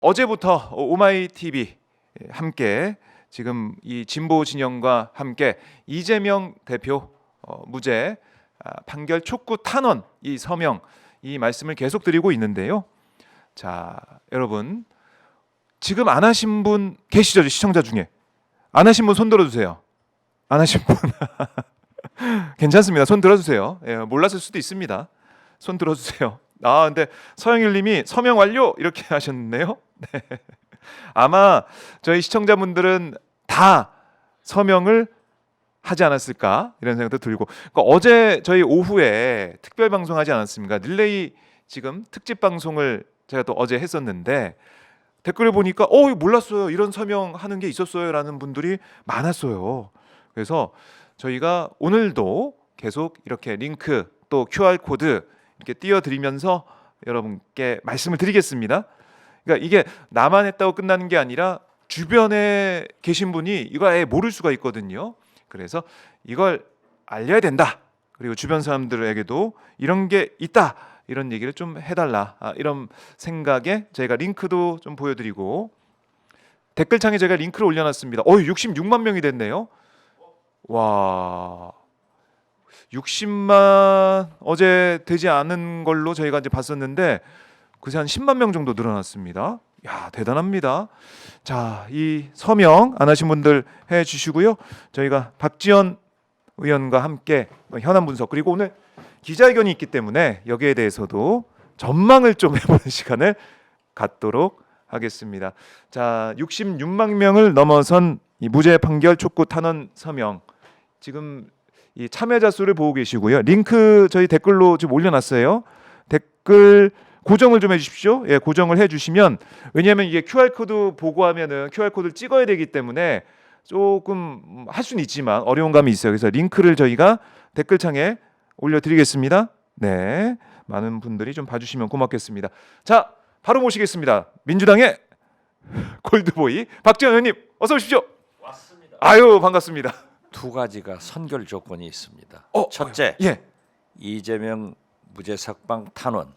어제부터 오마이 TV 함께 지금 이 진보 진영과 함께 이재명 대표 무죄 판결 촉구 탄원 이 서명 이 말씀을 계속 드리고 있는데요. 자, 여러분 지금 안 하신 분 계시죠? 시청자 중에 안 하신 분 손 들어주세요. 안 하신 분 괜찮습니다. 손 들어주세요. 예, 몰랐을 수도 있습니다. 손 들어주세요. 아, 근데 서영일님이 서명 완료 이렇게 하셨네요. 네. 아마 저희 시청자분들은 다 서명을 하지 않았을까 이런 생각도 들고, 그러니까 어제 저희 오후에 특별 방송하지 않았습니까? 릴레이 지금 특집 방송을 제가 또 어제 했었는데 댓글을 보니까 몰랐어요. 이런 서명하는 게 있었어요라는 분들이 많았어요. 그래서 저희가 오늘도 계속 이렇게 링크 또 QR 코드 이렇게 띄워드리면서 여러분께 말씀을 드리겠습니다. 그러니까 이게 나만 했다고 끝나는 게 아니라 주변에 계신 분이 이거 아예 모를 수가 있거든요. 그래서 이걸 알려야 된다. 그리고 주변 사람들에게도 이런 게 있다. 이런 얘기를 좀 해달라. 이런 생각에 저희가 링크도 좀 보여드리고, 댓글창에 제가 링크를 올려놨습니다. 66만 명이 됐네요. 와, 60만 어제 되지 않은 걸로 저희가 이제 봤었는데 그새 한 10만 명 정도 늘어났습니다. 야, 대단합니다. 자, 이 서명 안 하신 분들 해 주시고요. 저희가 박지원 의원과 함께 현안 분석, 그리고 오늘 기자회견이 있기 때문에 여기에 대해서도 전망을 좀 해보는 시간을 갖도록 하겠습니다. 자, 66만 명을 넘어선 이 무죄 판결 촉구 탄원 서명, 지금 이 참여자 수를 보고 계시고요. 링크 저희 댓글로 좀 올려놨어요. 댓글 고정을 좀 해주십시오. 예, 고정을 해주시면, 왜냐하면 이게 QR 코드 보고 하면은 QR 코드를 찍어야 되기 때문에 조금 할 수는 있지만 어려운 감이 있어요. 그래서 링크를 저희가 댓글창에 올려드리겠습니다. 네, 많은 분들이 좀 봐주시면 고맙겠습니다. 자, 바로 모시겠습니다. 민주당의 골드보이 박지원 의원님, 어서 오십시오. 왔습니다. 아유, 반갑습니다. 두 가지가 선결 조건이 있습니다. 첫째, 예, 이재명 무죄 석방 탄원.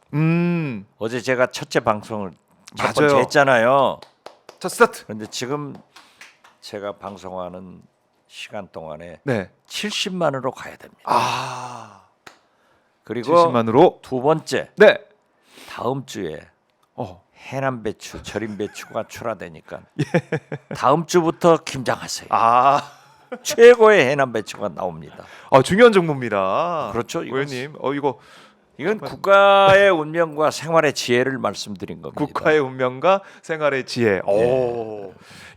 어제 제가 첫째 방송을 첫 맞아요. 번째 했잖아요. 자, 스타트. 그런데 지금 제가 방송하는 시간 동안에 네. 70만으로 가야 됩니다. 그리고 70만으로. 두 번째, 네. 다음 주에 해남 배추, 절임 배추가 출하되니까 다음 주부터 김장하세요. 최고의 해남 배추가 나옵니다. 중요한 정보입니다. 그렇죠. 의원님, 이건 국가의 운명과 생활의 지혜를 말씀드린 겁니다. 국가의 운명과 생활의 지혜.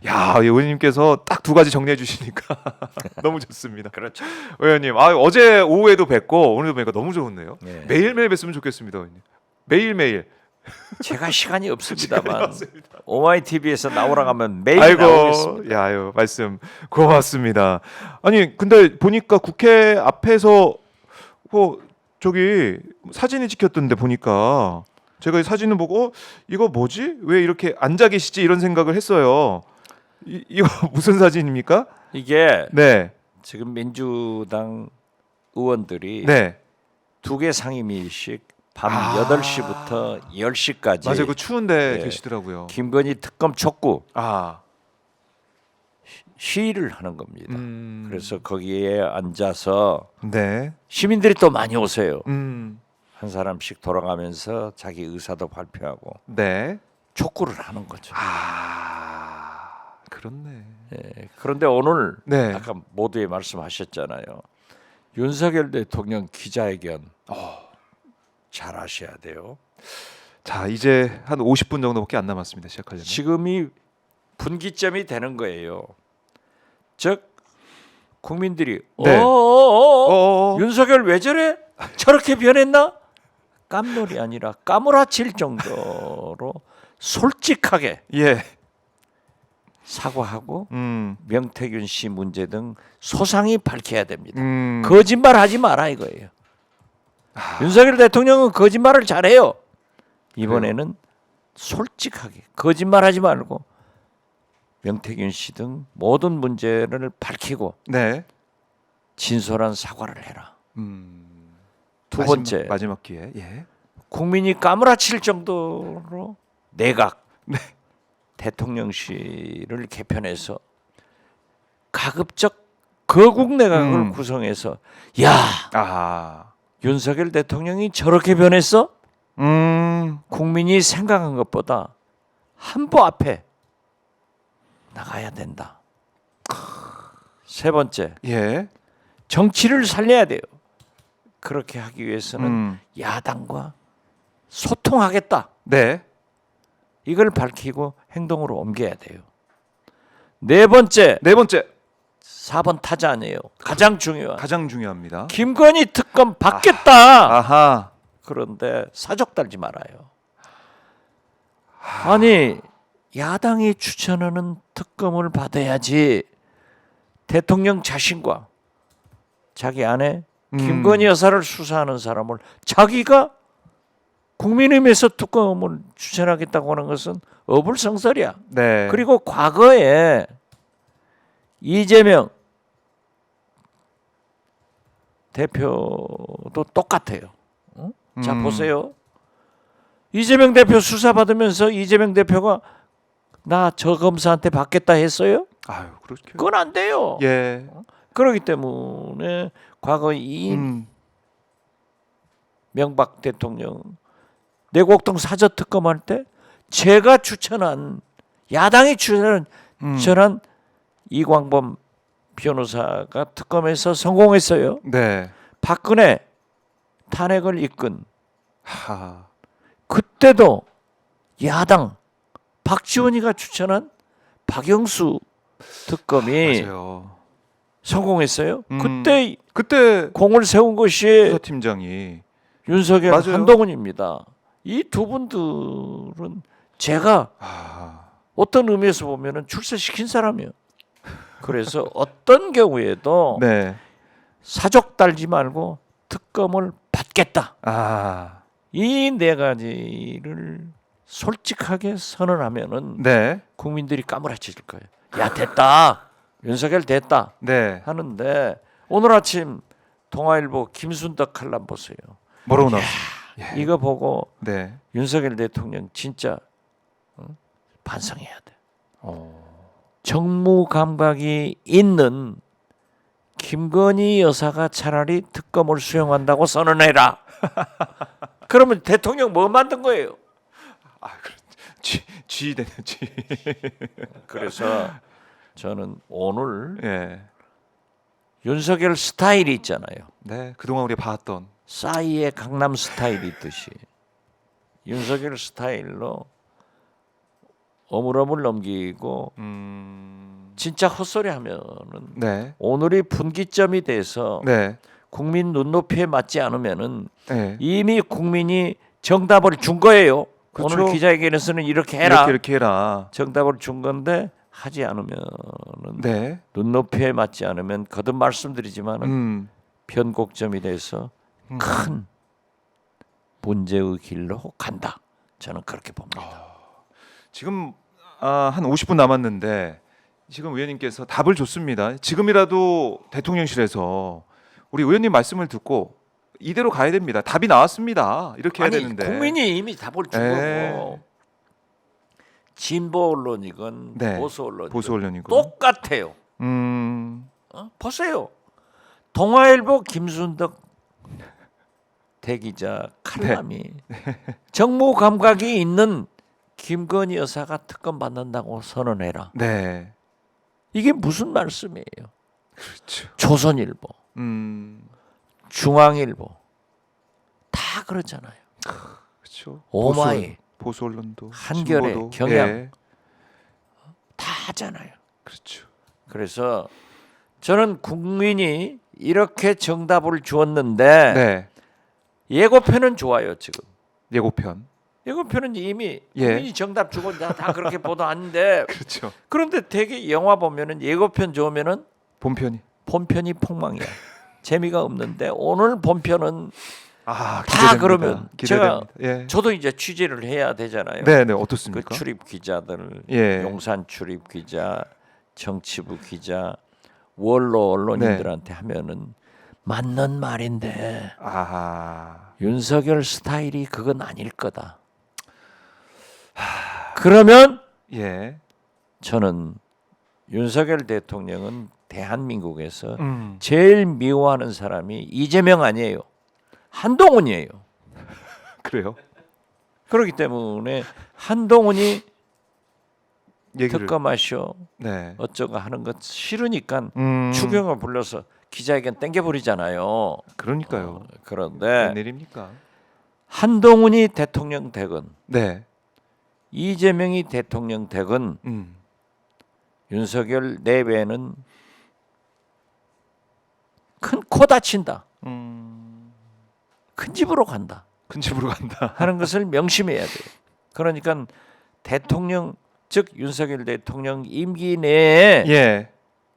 야, 의원님께서 딱 두 가지 정리해 주시니까 너무 좋습니다. 그렇죠. 의원님, 어제 오후에도 뵙고 오늘도 뵙니까 너무 좋네요. 네. 매일매일 뵀으면 좋겠습니다, 의원님. 매일매일. 제가 시간이 없습니다만 시간이 없습니다. 오마이 TV에서 나오라고 하면 매일 아이고, 나오겠습니다. 야요, 말씀 고맙습니다. 아니, 근데 보니까 국회 앞에서 저기 사진이 찍혔던데, 보니까 제가 이 사진을 보고 이거 뭐지? 왜 이렇게 앉아 계시지? 이런 생각을 했어요. 이거 무슨 사진입니까? 이게 네. 지금 민주당 의원들이 네. 두 개 상임위씩 밤 8시부터 10시까지 맞아요. 그 추운데 네. 계시더라고요. 김건희 특검 촉구 아. 시위를 하는 겁니다. 그래서 거기에 앉아서 네. 시민들이 또 많이 오세요. 한 사람씩 돌아가면서 자기 의사도 발표하고 네. 촉구를 하는 거죠. 그렇네. 예, 그런데 오늘 네. 아까 모두에 말씀하셨잖아요. 윤석열 대통령 기자회견 잘 하셔야 돼요. 자, 이제 한 50분 정도밖에 안 남았습니다. 시작하려면. 지금이 분기점이 되는 거예요. 즉 국민들이 네. 윤석열 왜 저래? 저렇게 변했나? 깜놀이 아니라 까무라칠 정도로 솔직하게 예. 사과하고 명태균 씨 문제 등 소상히 밝혀야 됩니다. 음. 거짓말하지 마라 이거예요. 윤석열 대통령은 거짓말을 잘해요. 이번에는 솔직하게 거짓말하지 말고 명태균 씨 등 모든 문제를 밝히고 네. 진솔한 사과를 해라. 두 번째, 마지막 기회. 예. 국민이 까무라칠 정도로 내각 대통령실을 개편해서 가급적 거국 내각을 구성해서 야 아, 윤석열 대통령이 저렇게 변했어? 국민이 생각한 것보다 한보 앞에 나가야 된다. 세 번째, 예, 정치를 살려야 돼요. 그렇게 하기 위해서는 야당과 소통하겠다. 네, 이걸 밝히고 행동으로 옮겨야 돼요. 네 번째, 4번 타자 아니에요. 가장 중요한 가장 중요합니다. 김건희 특검 받겠다. 아하, 그런데 사족 달지 말아요. 아니 야당이 추천하는 특검을 받아야지 대통령 자신과 자기 아내 김건희 여사를 수사하는 사람을 자기가 국민의힘에서 특검을 추천하겠다고 하는 것은 어불성설이야. 네, 그리고 과거에 이재명 대표도 똑같아요. 자 보세요. 이재명 대표 수사 받으면서 이재명 대표가 나 저 검사한테 받겠다 했어요? 아유, 그렇게, 그건 안 돼요. 예, 그렇기 때문에 과거 이명박 대통령 내곡동 사저 특검할 때 제가 추천한 야당이 추천한 이광범 변호사가 특검에서 성공했어요. 네, 박근혜 탄핵을 이끈 하, 그때도 야당 박지원이가 추천한 박영수 특검이 맞아요. 성공했어요. 그때 그때 공을 세운 것이 수사팀장이 윤석열 맞아요. 한동훈입니다. 이 두 분들은 제가 어떤 의미에서 보면은 출세시킨 사람이에요. 그래서 어떤 경우에도 네, 사족 달지 말고 특검을 받겠다. 아, 이 네 가지를 솔직하게 선언하면은 네, 국민들이 까무라칠 거예요. 야 됐다. 윤석열 됐다. 네, 하는데 오늘 아침 동아일보 김순덕 칼럼 보세요. 뭐라고 나왔어요? 이거 보고 네, 윤석열 대통령 진짜 반성해야 돼. 어, 정무 감각이 있는 김건희 여사가 차라리 특검을 수용한다고 선언해라. 그러면 대통령 뭐 만든 거예요? 아, 쥐 되네, 쥐. 그래서 저는 오늘 예, 윤석열 스타일이 있잖아요. 네, 그동안 우리가 봐왔던, 싸이의 강남 스타일이 있듯이 윤석열 스타일로 어물어물 넘기고 진짜 헛소리 하면은 네, 오늘이 분기점이 돼서 네, 국민 눈높이에 맞지 않으면은 네, 이미 국민이 정답을 준 거예요. 그렇죠. 오늘 기자회견에서는 이렇게 해라. 이렇게 해라. 정답을 준 건데 하지 않으면은 네, 눈높이에 맞지 않으면 거듭 말씀드리지만은 변곡점이 돼서 큰 문제의 길로 간다. 저는 그렇게 봅니다. 지금 한 50분 남았는데 지금 의원님께서 답을 줬습니다. 지금이라도 대통령실에서 우리 의원님 말씀을 듣고 이대로 가야 됩니다. 답이 나왔습니다. 이렇게 해야 되는데 국민이 이미 답을 준 에. 거고 진보 언론이건 네. 보수 언론이건 보수 언론이고 똑같아요. 보세요. 동아일보 김순덕 대기자 칼럼이 정무 감각이 있는 김건희 여사가 특검 받는다고 선언해라. 네, 이게 무슨 말씀이에요? 그렇죠. 조선일보, 중앙일보 다 그러잖아요. 그렇죠. 오마이, 보수 언론도 한겨레, 진보도. 경향. 예, 다 하잖아요. 그렇죠. 그래서 저는 국민이 이렇게 정답을 주었는데 네, 예고편은 좋아요. 지금 예고편. 예고편은 이미 예. 국민이 정답 주고 다 그렇게 보도하는데 그렇죠. 그런데 되게 영화 보면은 예고편 좋으면은 본편이. 본편이 폭망이야. 재미가 없는데 오늘 본편은 아, 다 기대됩니다. 그러면 기대됩니다. 제가 저도 이제 취재를 해야 되잖아요. 네, 네, 그 어떻습니까? 출입 기자들, 예. 용산 출입 기자, 정치부 기자, 원로 언론인들한테 하면은 맞는 말인데 아하. 윤석열 스타일이 그건 아닐 거다. 그러면 예. 저는 윤석열 대통령은 대한민국에서 음. 제일 미워하는 사람이 이재명 아니에요. 한동훈이에요. 그래요? 그렇기 때문에 한동훈이 얘기를. 특검하쇼 네. 어쩌고 하는 것 싫으니까 추경. 추경을 불러서 기자회견 땡겨버리잖아요. 그러니까요. 그런데 웬일입니까? 한동훈이 대통령 되건 네. 이재명이 대통령 되건 윤석열 내외는 큰 코 다친다. 큰 집으로 간다 큰 집으로 간다. 하는 것을 명심해야 돼요. 그러니까 대통령 즉 윤석열 대통령 임기 내에 예.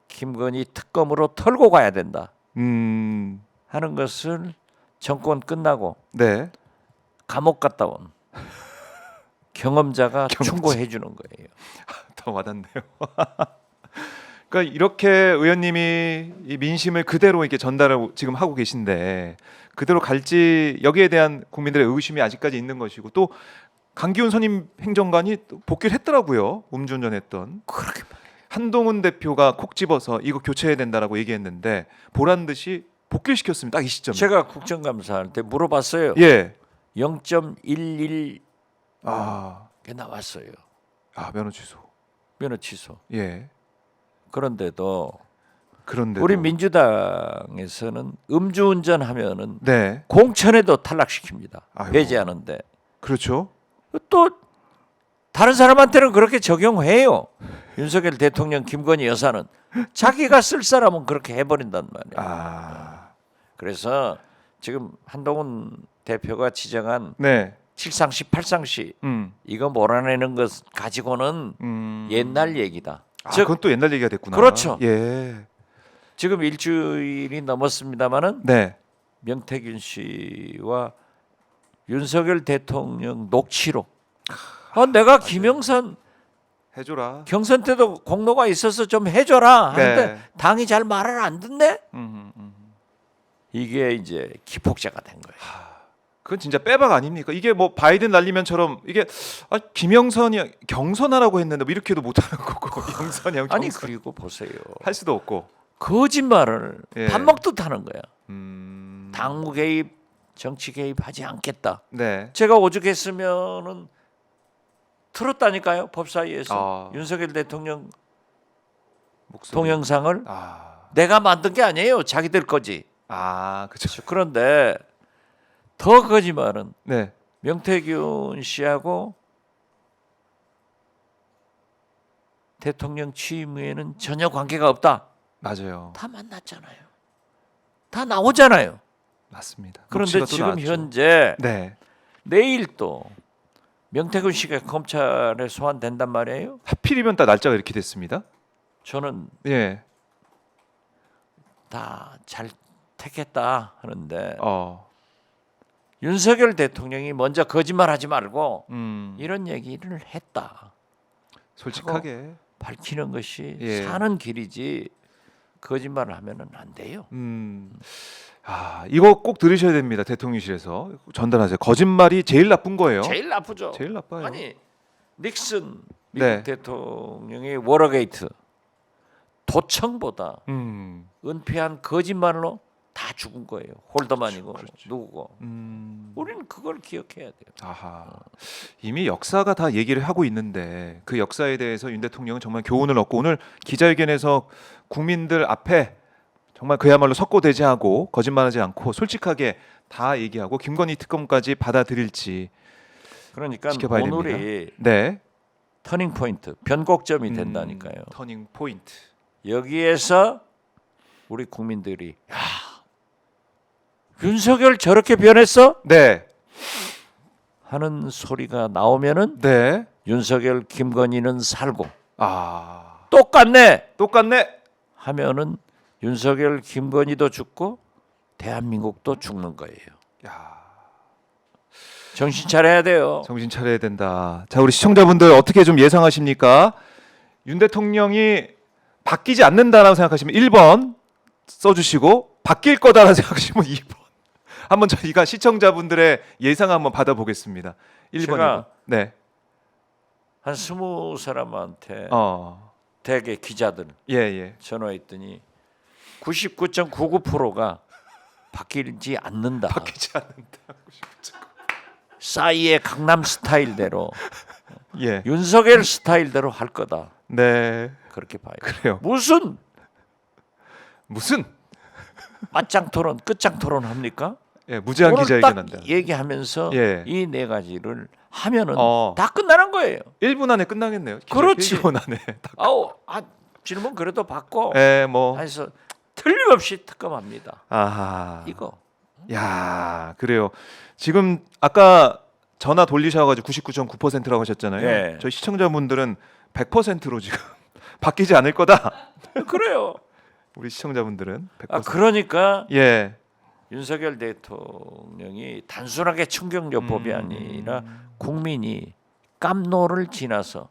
김건희 특검으로 털고 가야 된다 음. 하는 것을 정권 끝나고 네. 감옥 갔다 온 경험자가 충고해 주는 거예요. 더 와닿네요. 그러니까 이렇게 의원님이 이 민심을 그대로 이렇게 전달을 지금 하고 계신데 그대로 갈지 여기에 대한 국민들의 의심이 아직까지 있는 것이고 또 강기훈 선임 행정관이 또 복귀를 했더라고요. 음주운전했던. 그렇게 한동훈 대표가 콕 집어서 이거 교체해야 된다라고 얘기했는데 보란 듯이 복귀를 시켰습니다. 딱 이 시점에. 제가 국정감사할 때 물어봤어요. 예. 0.11게 아. 나왔어요. 면허 취소. 면허 취소. 예. 그런데도 그런데 우리 민주당에서는 음주운전하면은 네. 공천에도 탈락시킵니다. 아이고. 배제하는데 그렇죠. 또 다른 사람한테는 그렇게 적용해요. 윤석열 대통령 김건희 여사는 자기가 쓸 사람은 그렇게 해버린단 말이에요. 아. 그래서 지금 한동훈 대표가 지정한 네. 7상시 8상시 이거 몰아내는 것 가지고는 옛날 얘기다. 즉 그건 또 옛날 얘기가 됐구나. 그렇죠. 예. 지금 일주일이 넘었습니다마는 네. 명태균 씨와 윤석열 대통령 녹취록. 내가 김영선 해줘라. 경선 때도 공로가 있어서 좀 해줘라 하는데 네. 당이 잘 말을 안 듣네. 음. 이게 이제 기폭제가 된 거예요. 그건 진짜 빼박 아닙니까? 이게 뭐 바이든 날리면처럼 이게 김영선이 경선하라고 했는데 뭐 이렇게도 못하는 거고 영선이 아니 그리고 보세요. 할 수도 없고. 거짓말을 예. 밥 먹듯 하는 거야. 음. 당무 개입, 정치 개입하지 않겠다. 네. 제가 오죽했으면은 틀었다니까요 법사위에서 아. 윤석열 대통령 목소리. 동영상을 아. 내가 만든 게 아니에요. 자기들 거지. 그렇죠. 그런데 더 거짓말은 네. 명태균 씨하고 대통령 취임 후에는 전혀 관계가 없다. 맞아요. 다 만났잖아요. 다 나오잖아요. 맞습니다. 그런데 녹취가 또 지금 나왔죠. 현재 네. 내일 또 명태균 씨가 검찰에 소환된단 말이에요. 하필이면 딱 날짜가 이렇게 됐습니다. 저는 예. 다 잘 택했다 하는데 어. 윤석열 대통령이 먼저 거짓말하지 말고 이런 이런 얘기를 했다. 솔직하게. 밝히는 것이 예. 사는 길이지 거짓말을 하면은 안 돼요. 이거 꼭 들으셔야 됩니다. 대통령실에서 전달하세요. 거짓말이 제일 나쁜 거예요. 제일 나쁘죠. 제일 나빠요. 아니 닉슨 미국 네. 대통령의 워러게이트 도청보다 은폐한 거짓말로 다 죽은 거예요. 홀더만이고 그렇죠. 누구고. 우리는 그걸 기억해야 돼요. 아하. 이미 역사가 다 얘기를 하고 있는데 그 역사에 대해서 윤 대통령은 정말 교훈을 얻고 오늘 기자회견에서 국민들 앞에 정말 그야말로 석고대죄하고 거짓말하지 않고 솔직하게 다 얘기하고 김건희 특검까지 받아들일지 그러니까 지켜봐야 오늘이 됩니다. 네. 터닝 포인트, 변곡점이 된다니까요. 터닝 포인트. 여기에서 우리 국민들이 야, 윤석열 저렇게 변했어? 네. 하는 소리가 나오면은 네. 윤석열 김건희는 살고 똑같네. 하면은 윤석열 김건희도 죽고 대한민국도 죽는 거예요. 야. 정신 차려야 돼요. 정신 차려야 된다. 자, 우리 시청자분들 어떻게 좀 예상하십니까? 윤 대통령이 바뀌지 않는다라고 생각하시면 1번 써주시고 바뀔 거다라고 생각하시면 2번. 한번 저희가 시청자분들의 예상 한번 받아보겠습니다. 1번. 제가 네. 한 20사람한테 대개 기자들 예, 예. 전화했더니 99.99%가 바뀌지 않는다. 바뀌지 않는다. 싸이의 강남 스타일대로 예. 윤석열 스타일대로 할 거다. 네. 그렇게 봐요. 그래요. 무슨 무슨 토론, 끝장 토론 합니까? 예, 무제한 오늘 기자회견 딱 한다. 얘기하면서 예. 이 네 가지를 하면은 어. 다 끝나는 거예요. 1분 안에 끝나겠네요. 기자 그렇지. 1분 안에. 질문 그래도 받고 예, 뭐. 해서 틀림없이 특검합니다. 아하. 이거. 야, 그래요. 지금 아까 전화 돌리셔가지고 99.9%라고 하셨잖아요. 예. 저희 시청자분들은 100%로 지금 바뀌지 않을 거다. 그래요. 우리 시청자분들은 100%. 그러니까 예. 윤석열 대통령이 단순하게 충격요법이 아니라 국민이 깜노를 지나서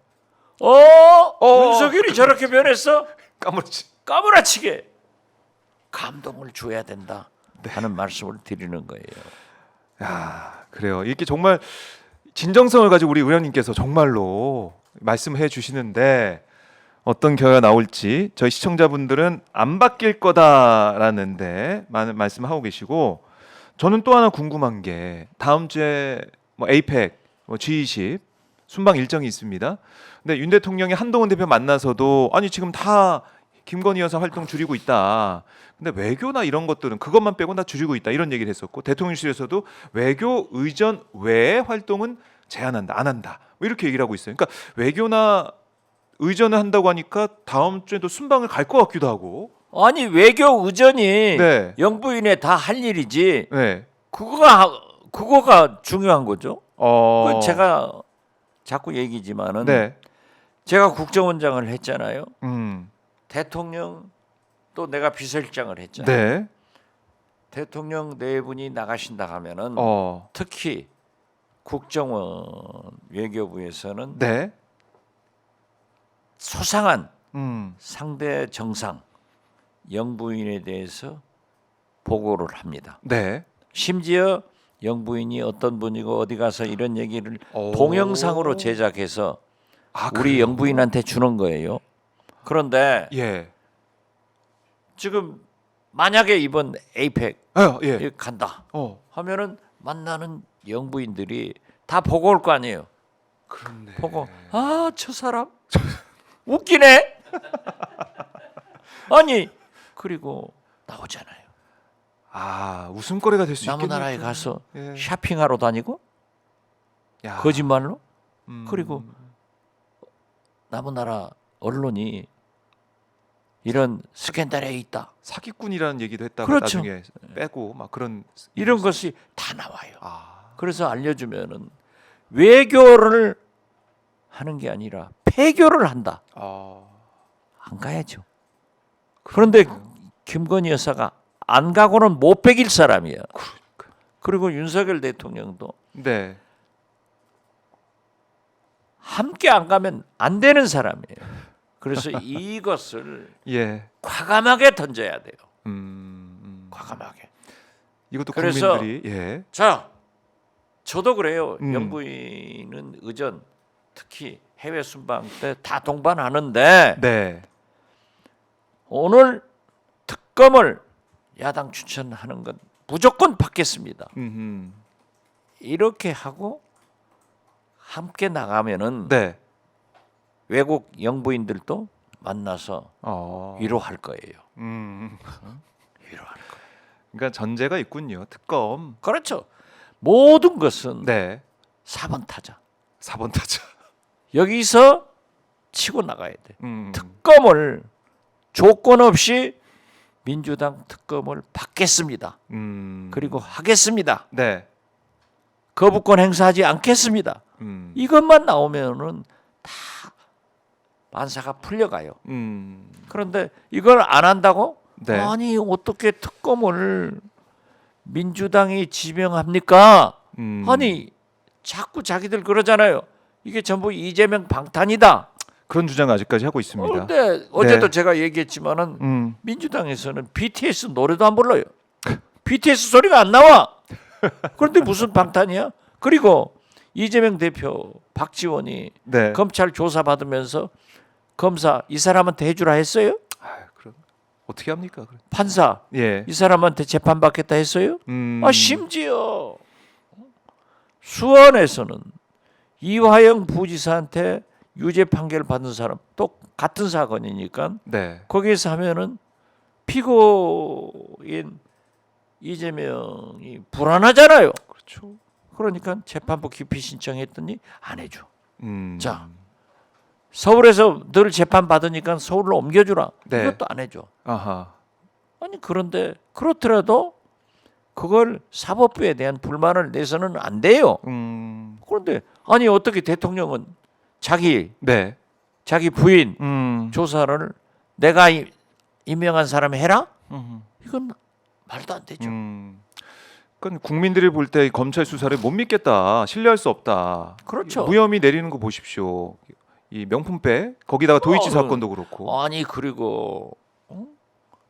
윤석열이 저렇게 변했어? 까무러치. 까무라치게 감동을 줘야 된다 하는 말씀을 드리는 거예요. 야, 그래요. 이렇게 정말 진정성을 가지고 우리 의원님께서 정말로 말씀해 주시는데 어떤 결과가 나올지 저희 시청자분들은 안 바뀔 거다라는데 많은 말씀하고 계시고, 저는 또 하나 궁금한 게 다음 주에 뭐 에이펙, 뭐 G20 순방 일정이 있습니다. 근데 윤 대통령이 한동훈 대표 만나서도 아니 지금 다 김건희 여사 활동 줄이고 있다. 근데 외교나 이런 것들은 그것만 빼고 다 줄이고 있다. 이런 얘기를 했었고, 대통령실에서도 외교 의전 외의 활동은 제한한다, 안 한다. 뭐 이렇게 얘기를 하고 있어요. 그러니까 외교나 의전을 한다고 하니까 다음 주에도 순방을 갈 것 같기도 하고. 아니 외교 의전이 네. 영부인에 다 할 일이지. 네. 그거가 중요한 거죠. 그 제가 자꾸 얘기지만은 네. 제가 국정원장을 했잖아요. 음. 대통령 또 내가 비서실장을 했잖아요. 네. 대통령 네 분이 나가신다 하면은 특히 국정원 외교부에서는 네. 소상한 음. 상대 정상 영부인에 대해서 보고를 합니다. 네. 심지어 영부인이 어떤 분이고 어디 가서 이런 얘기를 오. 동영상으로 제작해서 우리 그래요? 영부인한테 주는 거예요. 그런데 예. 지금 만약에 이번 에이펙 예. 간다 어. 하면은 만나는 영부인들이 다 보고 올 거 아니에요. 그렇네. 보고 저 사람 웃기네. 아니 그리고 나오잖아요. 웃음거리가 될 수 있겠네요. 남은 나라에 가서 예. 쇼핑하러 다니고 야. 거짓말로 그리고 남은 나라 언론이 이런 스캔들에 있다. 사기꾼이라는 얘기도 했다가 그렇죠. 나중에 빼고 막 그런 이런 것이 다 나와요. 아. 그래서 알려주면은 외교를 하는 게 아니라 폐교를 한다. 안 가야죠. 그런데 김건희 여사가 안 가고는 못 베길 사람이야. 그리고 윤석열 대통령도 네. 함께 안 가면 안 되는 사람이에요. 그래서 이것을 예. 과감하게 던져야 돼요. 과감하게. 이것도 그래서 국민들이 예. 자, 저도 그래요. 영부인은 의전 특히 해외 순방 때 다 동반하는데 네. 오늘 특검을 야당 추천하는 건 무조건 받겠습니다. 이렇게 하고 함께 나가면은 네. 외국 영부인들도 만나서 위로할 거예요. 위로할 거예요. 그러니까 전제가 있군요. 특검. 그렇죠. 모든 것은 네. 4번 타자. 4번 타자. 여기서 치고 나가야 돼. 음. 특검을 조건 없이 민주당 특검을 받겠습니다. 그리고 하겠습니다. 네. 거부권 행사하지 않겠습니다. 이것만 나오면은 다 만사가 풀려가요. 그런데 이걸 안 한다고? 네. 아니 어떻게 특검을 민주당이 지명합니까? 아니 자꾸 자기들 그러잖아요. 이게 전부 이재명 방탄이다. 그런 주장을 아직까지 하고 있습니다. 그런데 어제도 네. 제가 얘기했지만은 민주당에서는 BTS 노래도 안 불러요. BTS 소리가 안 나와. 그런데 무슨 방탄이야? 그리고 이재명 대표, 박지원이 네. 검찰 조사 받으면서 검사 이 사람한테 해주라 했어요? 그럼 어떻게 합니까? 그럼? 판사 예. 이 사람한테 재판 받겠다 했어요? 음. 심지어 수원에서는 이화영 부지사한테 유죄 판결 받은 사람 또 같은 사건이니까 네. 거기에서 하면은 피고인 이재명이 불안하잖아요. 그렇죠. 그러니까 재판부 기피 신청했더니 안 해줘. 자, 음. 서울에서 늘 재판 받으니까 서울로 옮겨주라. 네. 이것도 안 해줘. 아하. 아니 그런데 그렇더라도 그걸 사법부에 대한 불만을 내서는 안 돼요. 그런데 아니 어떻게 대통령은 자기 네. 부인 조사를 내가 임명한 사람 해라? 이건 말도 안 되죠. 그건 국민들이 볼 때 검찰 수사를 못 믿겠다, 신뢰할 수 없다. 그렇죠. 무혐의 내리는 거 보십시오. 이 명품백 거기다가 도이치 사건도 그렇고. 아니 그리고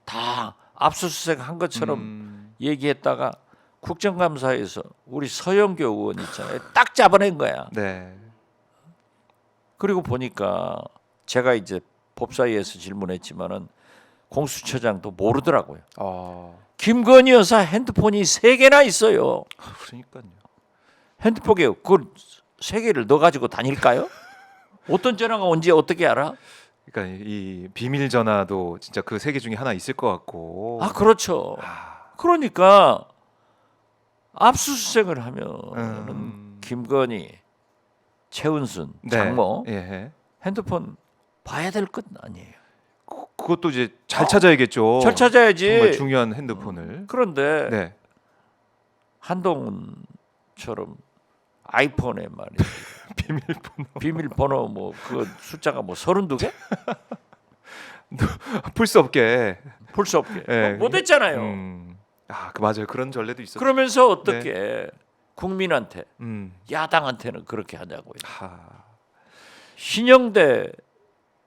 다 압수수색 한 것처럼 얘기했다가 국정감사에서 우리 서영교 의원 있잖아요. 딱 잡아낸 거야. 네. 그리고 보니까 제가 이제 법사위에서 질문했지만은 공수처장도 모르더라고요. 김건희 여사 핸드폰이 3개나 있어요. 그러니까요. 핸드폰에 그 3개를 넣어 가지고 다닐까요? 어떤 전화가 온지 어떻게 알아? 그러니까 이 비밀 전화도 진짜 그 3개 중에 하나 있을 것 같고. 그렇죠. 그러니까 압수수색을 하면은 김건희, 최은순, 네. 장모 예. 핸드폰 봐야 될 것 아니에요. 그것도 이제 잘 찾아야겠죠. 잘 찾아야지. 정말 중요한 핸드폰을. 그런데 네. 한동훈처럼 아이폰에 말이야. 비밀번호 뭐 그 숫자가 뭐 32개? 풀 수 없게. 볼 수 없게. 네. 못했잖아요. 그 맞아요. 그런 전례도 있었죠. 그러면서 어떻게 국민한테 야당한테는 그렇게 하냐고요. 신영대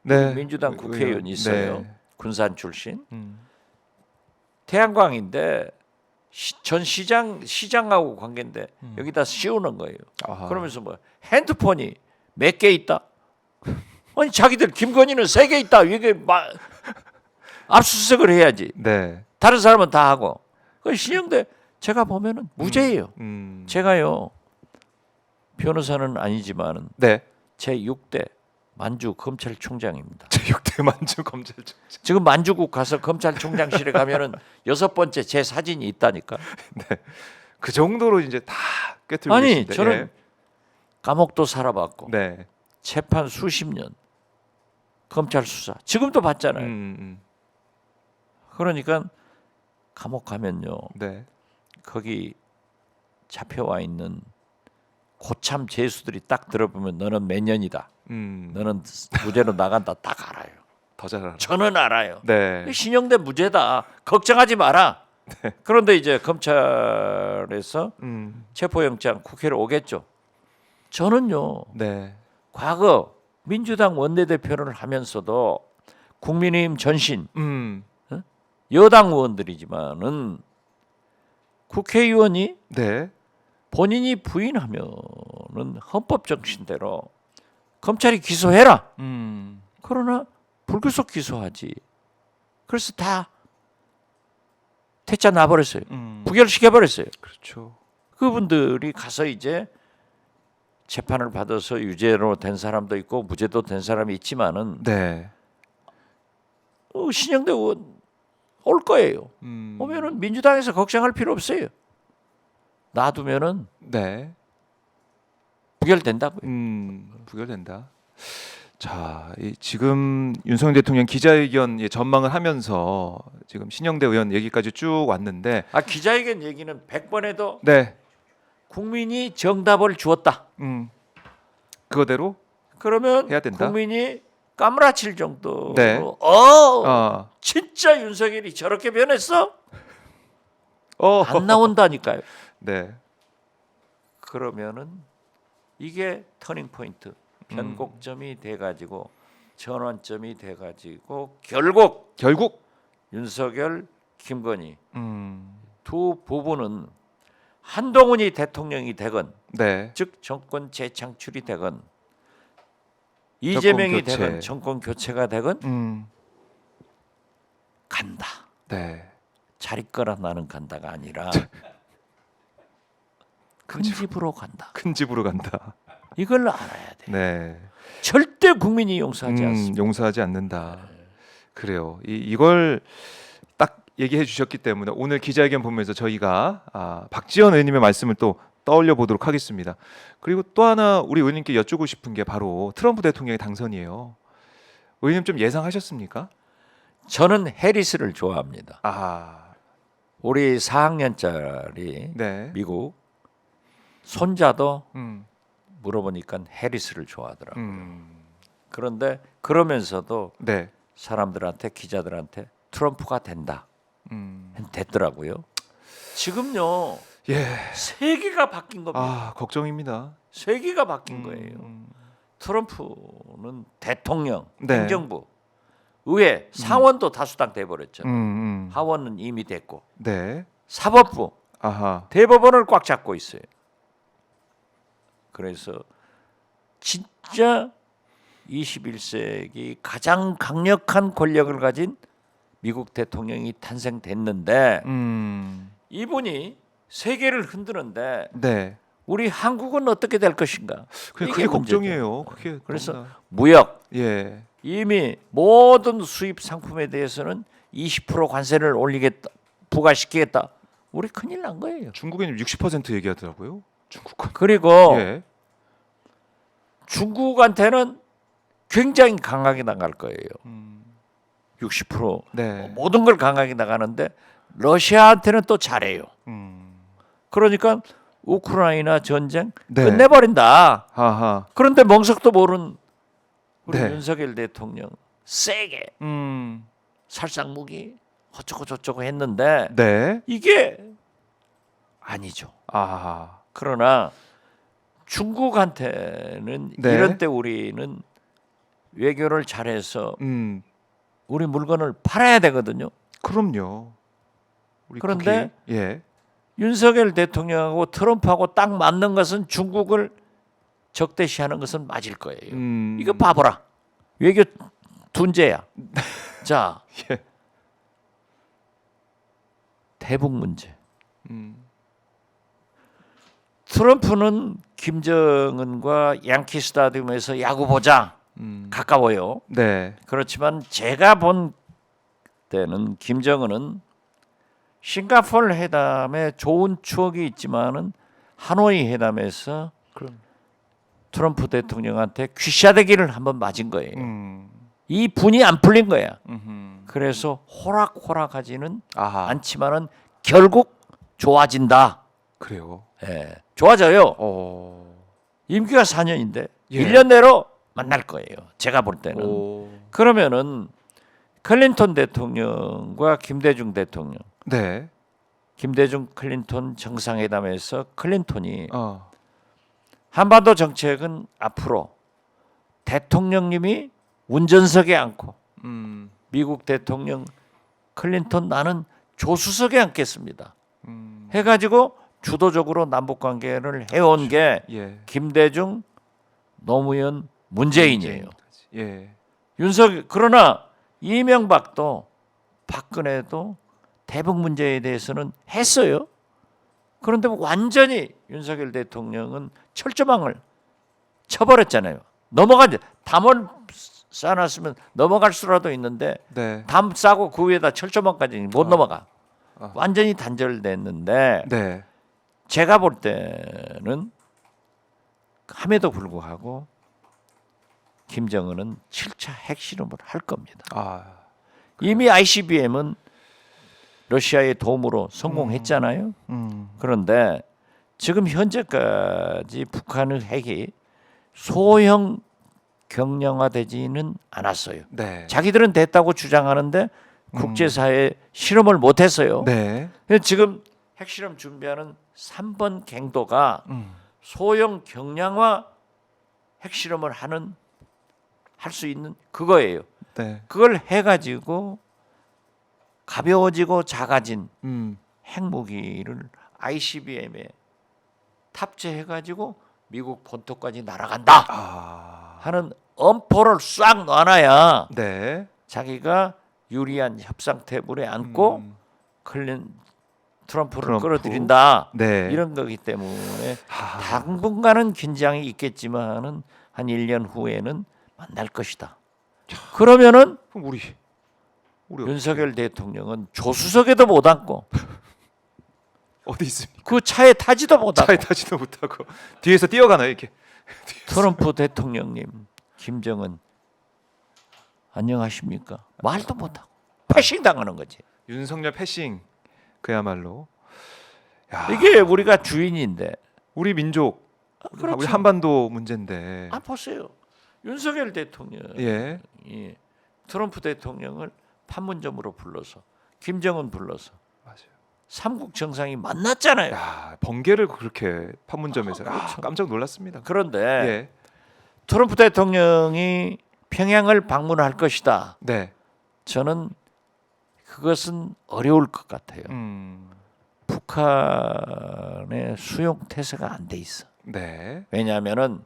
네. 민주당 국회의원이 있어요. 네. 군산 출신. 태양광인데 전 시장하고 관계인데 여기다 씌우는 거예요. 그러면서 뭐 핸드폰이 몇 개 있다. 아니 자기들 김건희는 3개 있다. 이게 압수수색을 해야지. 네. 다른 사람은 다 하고. 그 신영대 제가 보면은 무죄예요. 제가요 변호사는 아니지만은 네. 제 6대 만주 검찰총장입니다. 제6대 만주 검찰총장. 지금 만주국 가서 검찰총장실에 가면은 6번째 제 사진이 있다니까. 네. 그 정도로 이제 다 꿰뚫고 아니 계신데. 저는 예. 감옥도 살아봤고 네. 재판 수십 년 검찰 수사 지금도 받잖아요. 그러니까 감옥 가면요 네. 거기 잡혀와 있는 고참 죄수들이 딱 들어보면 너는 몇 년이다. 너는 무죄로 나간다. 딱 알아요. 더 잘 알아. 저는 알아요. 네. 신영대 무죄다. 걱정하지 마라. 그런데 이제 검찰에서 체포영장 국회로 오겠죠. 저는요. 네. 과거 민주당 원내대표를 하면서도 국민의힘 전신 여당 의원들이지만은 국회의원이 네. 본인이 부인하면은 헌법 정신대로 검찰이 기소해라. 그러나 불구속 기소하지. 그래서 다 퇴짜 나버렸어요. 부결시켜버렸어요. 그렇죠. 그분들이 가서 이제 재판을 받아서 유죄로 된 사람도 있고 무죄도 된 사람이 있지만은 네. 신영대 의원 올 거예요. 오면은 민주당에서 걱정할 필요 없어요. 놔두면은 네. 부결된다고요. 부결된다. 자, 지금 윤석열 대통령 기자회견 전망을 하면서 지금 신영대 의원 얘기까지 쭉 왔는데, 기자회견 얘기는 100번 해도 네, 국민이 정답을 주었다. 그거대로 그러면 해야 된다. 국민이 까무라칠 정도로 네. 진짜 윤석열이 저렇게 변했어? 어, 안 나온다니까요. 네, 그러면은 이게 터닝 포인트, 변곡점이 돼가지고 전환점이 돼가지고 결국 윤석열, 김건희 두 부부는 한동훈이 대통령이 되건 네. 즉 정권 재창출이 되건 이재명이 교체. 되건 정권 교체가 되건 간다. 네. 잘 있거라 나는 간다가 아니라 큰 집으로 간다. 큰 집으로 간다. 이걸 알아야 돼. 네. 절대 국민이 용서하지 않습니다. 용서하지 않는다. 그래요. 이걸 딱 얘기해 주셨기 때문에 오늘 기자회견 보면서 저희가 박지원 의원님의 말씀을 또 떠올려 보도록 하겠습니다. 그리고 또 하나 우리 의원님께 여쭈고 싶은 게 바로 트럼프 대통령의 당선이에요. 의원님 좀 예상하셨습니까? 저는 해리스를 좋아합니다. 우리 4학년짜리 네. 미국 손자도 음. 물어보니까 해리스를 좋아하더라고요. 그런데 그러면서도 네. 사람들한테 기자들한테 트럼프가 된다. 됐더라고요. 지금요. 예. 세계가 바뀐 겁니다. 걱정입니다. 세계가 바뀐 거예요. 트럼프는 대통령, 네. 행정부, 의회, 상원도 다수당 돼버렸잖아요. 음. 하원은 이미 됐고 네. 사법부, 대법원을 꽉 잡고 있어요. 그래서 진짜 21세기 가장 강력한 권력을 가진 미국 대통령이 탄생됐는데 이분이 세계를 흔드는데 네. 우리 한국은 어떻게 될 것인가? 그게 걱정이에요. 그게 그래서 너무나. 무역 예. 이미 모든 수입 상품에 대해서는 20% 관세를 올리겠다, 부과시키겠다. 우리 큰일 난 거예요. 중국에는 60% 얘기하더라고요. 중국과. 그리고 예. 중국한테는 굉장히 강하게 나갈 거예요. 60% 네. 모든 걸 강하게 나가는데 러시아한테는 또 잘해요. 그러니까 우크라이나 전쟁 네. 끝내버린다. 하하. 그런데 멍석도 모른 우리 네. 윤석열 대통령 세게 살상 무기 어쩌고 저쩌고 했는데 네. 이게 아니죠. 아. 그러나 중국한테는 네. 이런 때 우리는 외교를 잘해서 우리 물건을 팔아야 되거든요. 그럼요. 우리 그런데 국익. 예. 윤석열 대통령하고 트럼프하고 딱 맞는 것은 중국을 적대시하는 것은 맞을 거예요. 이거 봐보라. 외교 둔재야. 자, 예. 대북 문제. 트럼프는 김정은과 양키 스타디움에서 야구 보자. 가까워요. 네. 그렇지만 제가 본 때는 김정은은 싱가포르 회담에 좋은 추억이 있지만은 하노이 회담에서 그럼. 트럼프 대통령한테 귀샤대기를 한번 맞은 거예요. 이 분이 안 풀린 거야. 그래서 호락호락하지는 않지만은 결국 좋아진다. 그래요. 예, 좋아져요. 임기가 4년인데 예. 1년 내로 만날 거예요. 제가 볼 때는. 그러면은 클린턴 대통령과 김대중 대통령, 네. 김대중 클린턴 정상회담에서 클린턴이 어. 한반도 정책은 앞으로 대통령님이 운전석에 앉고 미국 대통령 클린턴 나는 조수석에 앉겠습니다. 해가지고 주도적으로 남북 관계를 해온 게 예. 김대중, 노무현, 문재인이에요. 예. 그러나 이명박도 박근혜도 대북 문제에 대해서는 했어요. 그런데 완전히 윤석열 대통령은 철조망을 쳐버렸잖아요. 담을 쌓아놨으면 넘어갈 수라도 있는데 네. 담 싸고 그 위에다 철조망까지 못 넘어가. 완전히 단절됐는데 네. 제가 볼 때는 함에도 불구하고 김정은은 7차 핵실험을 할 겁니다. 이미 ICBM은 러시아의 도움으로 성공했잖아요. 그런데 지금 현재까지 북한의 핵이 소형 경량화되지는 않았어요. 네. 자기들은 됐다고 주장하는데 국제사회에 실험을 못했어요. 네. 지금 핵실험 준비하는 3번 갱도가 소형 경량화 핵실험을 할 수 있는 그거예요. 네. 그걸 해가지고 가벼워지고 작아진 핵무기를 ICBM에 탑재해가지고 미국 본토까지 날아간다 아. 하는 엄포를 싹 놔놔야 네. 자기가 유리한 협상 테이블에 앉고 트럼프를 끌어들인다. 네. 이런 거기 때문에 당분간은 긴장이 있겠지만은 한 1년 후에는 만날 것이다. 그러면은 그럼 우리 윤석열 대통령은 조수석에도 못 앉고 어디 있습니까? 그 차에 타지도 못하고 차에 타지도 못하고 뒤에서 뛰어가나요 이렇게? 트럼프 대통령님, 김정은 안녕하십니까? 말도 못하고 패싱 당하는 거지. 윤석열 패싱 그야말로. 야, 이게 우리가 주인인데 우리 민족, 그렇죠. 우리 한반도 문제인데. 보세요. 윤석열 대통령 예. 이 트럼프 대통령을 판문점으로 불러서 김정은 불러서 맞아요. 삼국 정상이 만났잖아요. 야, 번개를 그렇게 판문점에서 그렇죠. 깜짝 놀랐습니다. 그런데 예. 트럼프 대통령이 평양을 방문할 것이다. 네. 저는 그것은 어려울 것 같아요. 북한의 수용 태세가 안 돼 있어. 네. 왜냐하면은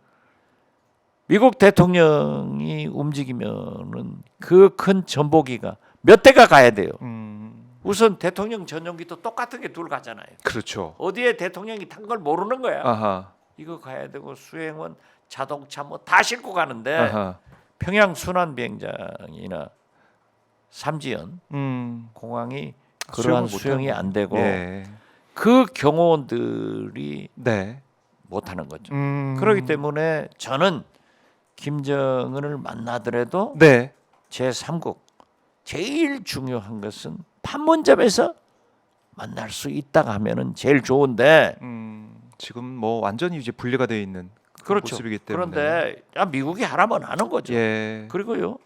미국 대통령이 움직이면은 그 큰 전보기가 몇 대가 가야 돼요. 우선 대통령 전용기도 똑같은 게 둘 가잖아요. 그렇죠. 어디에 대통령이 탄 걸 모르는 거야. 아하. 이거 가야 되고 수행원 자동차 뭐 다 싣고 가는데 아하. 평양 순환 비행장이나 삼지연 공항이 그러한 수용이 안 되고 예. 그 경호원들이 네. 못 하는 거죠. 그렇기 때문에 저는 김정은을 만나더라도 네. 제3국 제일 중요한 것은 판문점에서 만날 수 있다가 하면은 제일 좋은데 지금 뭐 완전히 이제 분리가 되어 있는 그런 그렇죠. 모습이기 때문에. 그런데 미국이 하라면 하는 거죠. 예. 그리고요,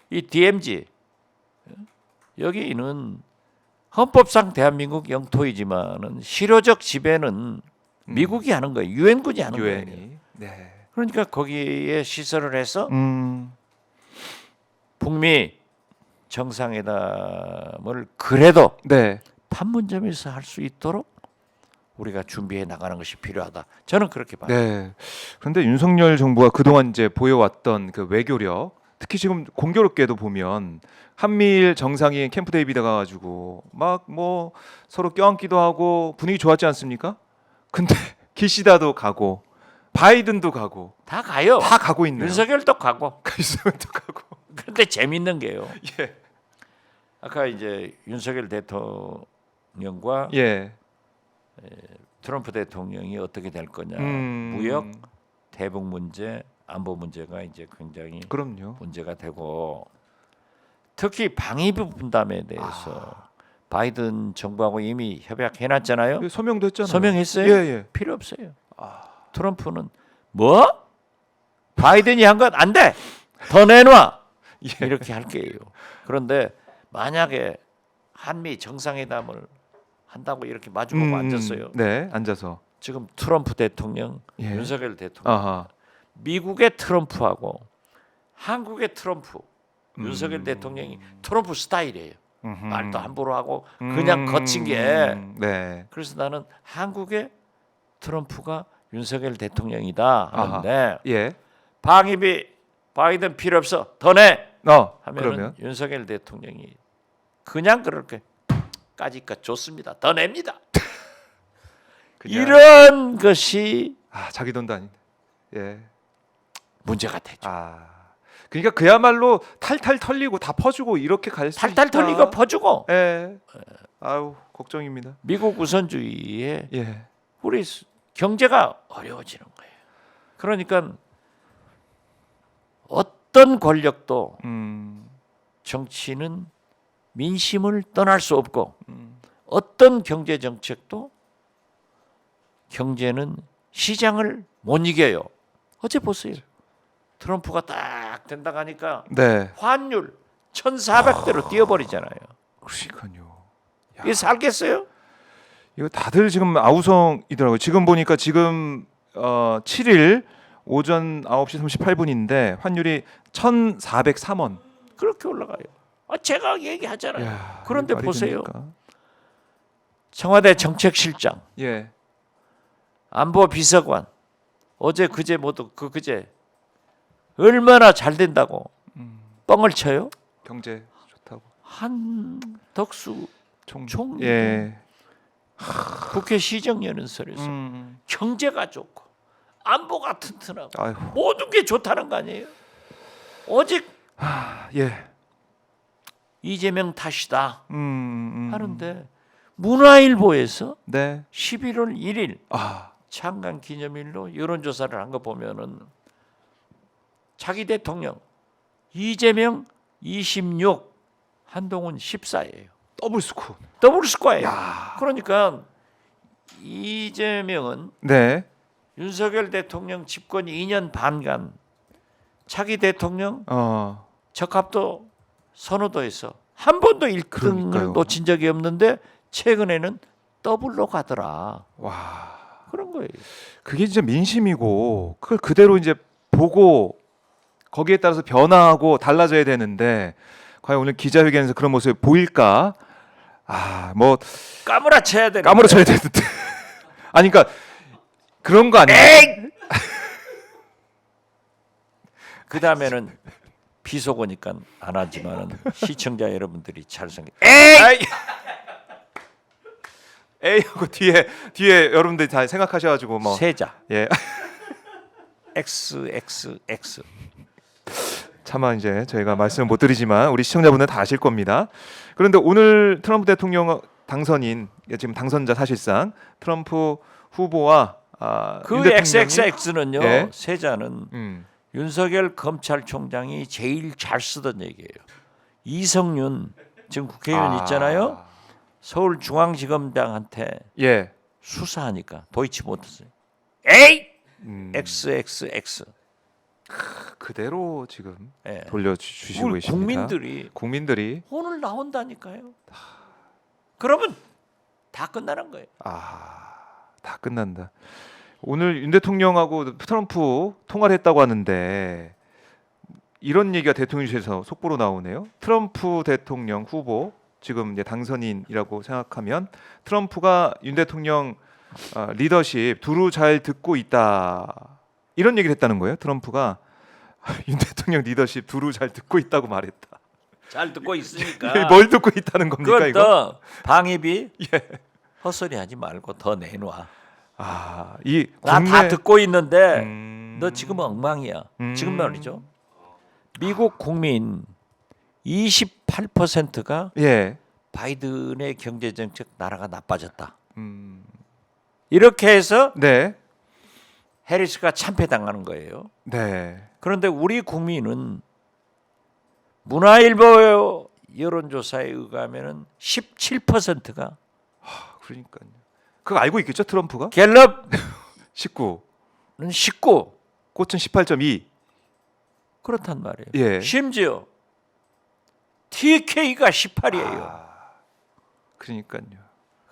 이 DMZ 여기는 헌법상 대한민국 영토이지만은 실효적 지배는 미국이 하는 거예요. 유엔군이 하는 거예요. 유엔이. 네. 그러니까 거기에 시설을 해서 음. 북미 정상회담을 그래도 네. 판문점에서 할 수 있도록 우리가 준비해 나가는 것이 필요하다. 저는 그렇게 봐요. 네. 그런데 윤석열 정부가 그동안 이제 보여왔던 그 외교력, 특히 지금 공교롭게도 보면 한미일 정상이 캠프 데이비드 가가지고 막 뭐 서로 껴안기도 하고 분위기 좋았지 않습니까? 근데 기시다도 가고 바이든도 가고 다 가요. 다 가고 있네요. 윤석열도 가고. 윤석열도 가고. 그런데 재밌는 게요. 예. 아까 이제 윤석열 대통령과 예. 트럼프 대통령이 어떻게 될 거냐. 무역, 대북 문제, 안보 문제가 이제 굉장히 그럼요. 문제가 되고 특히 방위비 분담에 대해서 바이든 정부하고 이미 협약해놨잖아요. 서명도 했잖아요. 서명했어요? 예, 예. 필요 없어요. 트럼프는 뭐? 바이든이 한 건 안 돼. 더 내놔. 예. 이렇게 할 거예요. 그런데 만약에 한미 정상회담을 한다고 이렇게 마주보고 앉았어요. 네, 앉아서. 지금 트럼프 대통령, 예. 윤석열 대통령, 아하. 미국의 트럼프하고 한국의 트럼프, 윤석열 대통령이 트럼프 스타일이에요. 말도 함부로 하고 그냥 거친 게. 네. 그래서 나는 한국의 트럼프가 윤석열 대통령이다 하는데 예. 방위비 바이든 필요 없어 더 내 하면 그러면 윤석열 대통령이 그냥 그렇게 까짓것 좋습니다 더 냅니다. 그냥, 이런 것이 자기 돈도 아닌데. 예. 문제가 되죠. 그러니까 그야말로 탈탈 털리고 다 퍼주고 이렇게 갈 수 탈탈 있다. 털리고 퍼주고. 예. 아우 걱정입니다. 미국 우선주의에 예. 우리 경제가 어려워지는 거예요. 그러니까 어떤 권력도 정치는 민심을 떠날 수 없고 어떤 경제 정책도 경제는 시장을 못 이겨요. 어제 보세요. 트럼프가 딱 된다고 하니까 네. 환율 1,400대로 뛰어버리잖아요. 그러니까요. 이게 살겠어요? 이거 다들 지금 아우성이더라고요. 지금 보니까 지금 7일 오전 9시 38분인데 환율이 1,403원. 그렇게 올라가요. 제가 얘기하잖아요. 야, 그런데 말이 보세요. 됩니까? 청와대 정책실장 예. 안보 비서관 어제 그제 모두 그제 얼마나 잘 된다고 뻥을 쳐요? 경제 좋다고. 한덕수 총 예. 국회 시정연설에서 경제가 좋고 안보가 튼튼하고 아이고. 모든 게 좋다는 거 아니에요? 오직 예. 이재명 탓이다 음. 하는데 문화일보에서 네. 11월 1일 아. 창간 기념일로 여론조사를 한 거 보면은 자기 대통령 이재명 26, 한동훈 14예요. 더블 스코어. 더블 스코어예요. 야. 그러니까 이재명은 네. 윤석열 대통령 집권 2년 반간 자기 대통령 적합도 선호도에서 한 번도 1등을 그러니까요. 놓친 적이 없는데 최근에는 더블로 가더라. 와. 그런 거예요. 그게 진짜 민심이고 그걸 그대로 이제 보고 거기에 따라서 변화하고 달라져야 되는데 과연 오늘 기자회견에서 그런 모습이 보일까? 아, 뭐 까무라쳐야 되는 까무러쳐야 되는데. 아니 그러니까 그런 거 아니에요? 에이! 그 다음에는 비속어니까 안 하지만은 시청자 여러분들이 잘 생각. 에이! 에이 하고 뒤에 여러분들이 다 생각하셔가지고 뭐 세자. 예. XXX. 차마 이제 저희가 말씀을 못 드리지만 우리 시청자분들 다 아실 겁니다. 그런데 오늘 트럼프 대통령 당선인 지금 당선자 사실상 트럼프 후보와 그 윤 대통령이 XXX는요. 예. 세자는 윤석열 검찰총장이 제일 잘 쓰던 얘기예요. 이성윤 지금 국회의원 있잖아요. 서울중앙지검장한테 예. 수사하니까 도이치모터스 에이 XXX 그대로 지금 예. 돌려주시고 우리 계십니다. 국민들이 오늘 나온다니까요. 그러면 다 끝나는 거예요. 다 끝난다. 오늘 윤 대통령하고 트럼프 통화를 했다고 하는데 이런 얘기가 대통령실에서 속보로 나오네요. 트럼프 대통령 후보 지금 이제 당선인이라고 생각하면 트럼프가 윤 대통령 리더십 두루 잘 듣고 있다. 이런 얘기를 했다는 거예요. 트럼프가 윤 대통령 리더십 두루 잘 듣고 있다고 말했다. 잘 듣고 있으니까 뭘 듣고 있다는 겁니까 그건 이거? 더 방입이 예. 헛소리 하지 말고 더 내놔. 이 나 국내 다 듣고 있는데 너 지금 엉망이야. 지금 음. 말이죠. 미국 국민 28%가 예. 바이든의 경제 정책 나라가 나빠졌다. 음. 이렇게 해서 네. 해리스가 참패당하는 거예요. 네. 그런데 우리 국민은 문화일보 여론조사에 의하면은 17%가 그러니까요. 그거 알고 있겠죠, 트럼프가? 갤럽은 19. 19 꽃은 18.2. 그렇단 말이에요. 예. 심지어 TK가 18이에요. 그러니까요.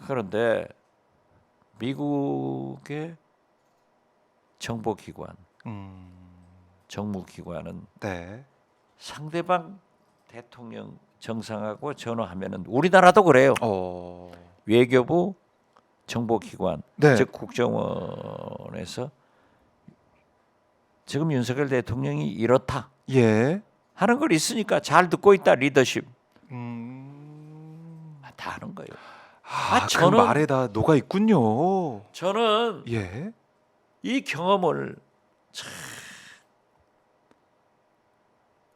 그런데 미국의 정보기관, 정무기관은 네. 상대방 대통령 정상하고 전화하면은 우리나라도 그래요. 외교부 정보기관, 네. 즉 국정원에서 지금 윤석열 대통령이 이렇다 예. 하는 걸 있으니까 잘 듣고 있다 리더십 다 하는 거예요. 그 말에 다 녹아 있군요. 저는 예. 이 경험을 참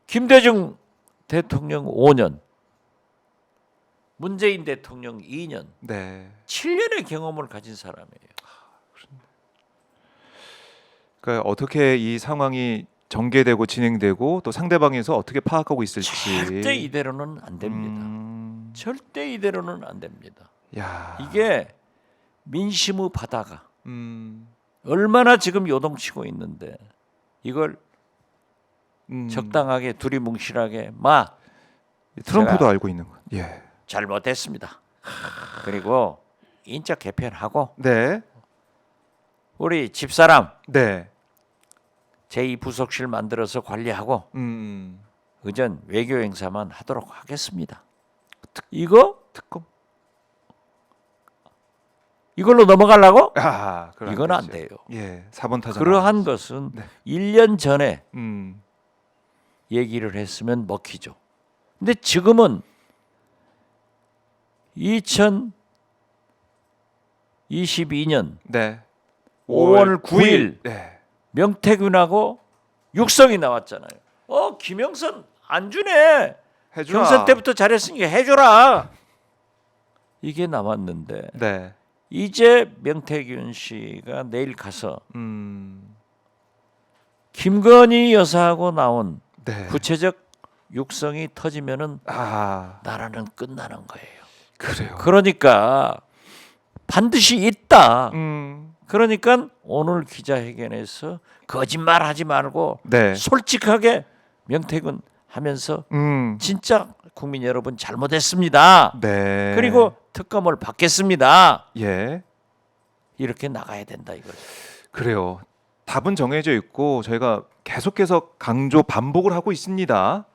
김대중 대통령 5년, 문재인 대통령 2년, 네. 7년의 경험을 가진 사람이에요. 그러니까 어떻게 이 상황이 전개되고 진행되고 또 상대방에서 어떻게 파악하고 있을지. 절대 이대로는 안 됩니다. 절대 이대로는 안 됩니다. 야. 이게 민심의 바다가 얼마나 지금 요동치고 있는데 이걸 적당하게 두리뭉실하게 트럼프도 제가 알고 있는 거. 예. 잘못했습니다. 그리고 인적 개편하고 네. 우리 집사람 네. 제2부속실 만들어서 관리하고 의전 외교 행사만 하도록 하겠습니다. 이거 특검. 이걸로 넘어가려고? 그건 이건 안 되죠. 돼요. 예, 4번 타자. 그러한 것은 네. 1년 전에 음, 얘기를 했으면 먹히죠. 근데 지금은 2022년 네. 5월 9일 네. 명태균하고 육성이 나왔잖아요. 김영선 안 주네. 해주라. 경선 때부터 잘했으니까 해줘라. 이게 남았는데 네. 이제 명태균 씨가 내일 가서 음, 김건희 여사하고 나온 네. 구체적 육성이 터지면은 아, 나라는 끝나는 거예요. 그래요. 그러니까 반드시 있다. 음, 그러니까 오늘 기자회견에서 거짓말하지 말고 네. 솔직하게 명태균 하면서 진짜 국민 여러분 잘못했습니다. 네. 그리고 특검을 받겠습니다. 예. 이렇게 나가야 된다 이거죠. 그래요. 답은 정해져 있고 저희가 계속해서 강조 반복을 하고 있습니다.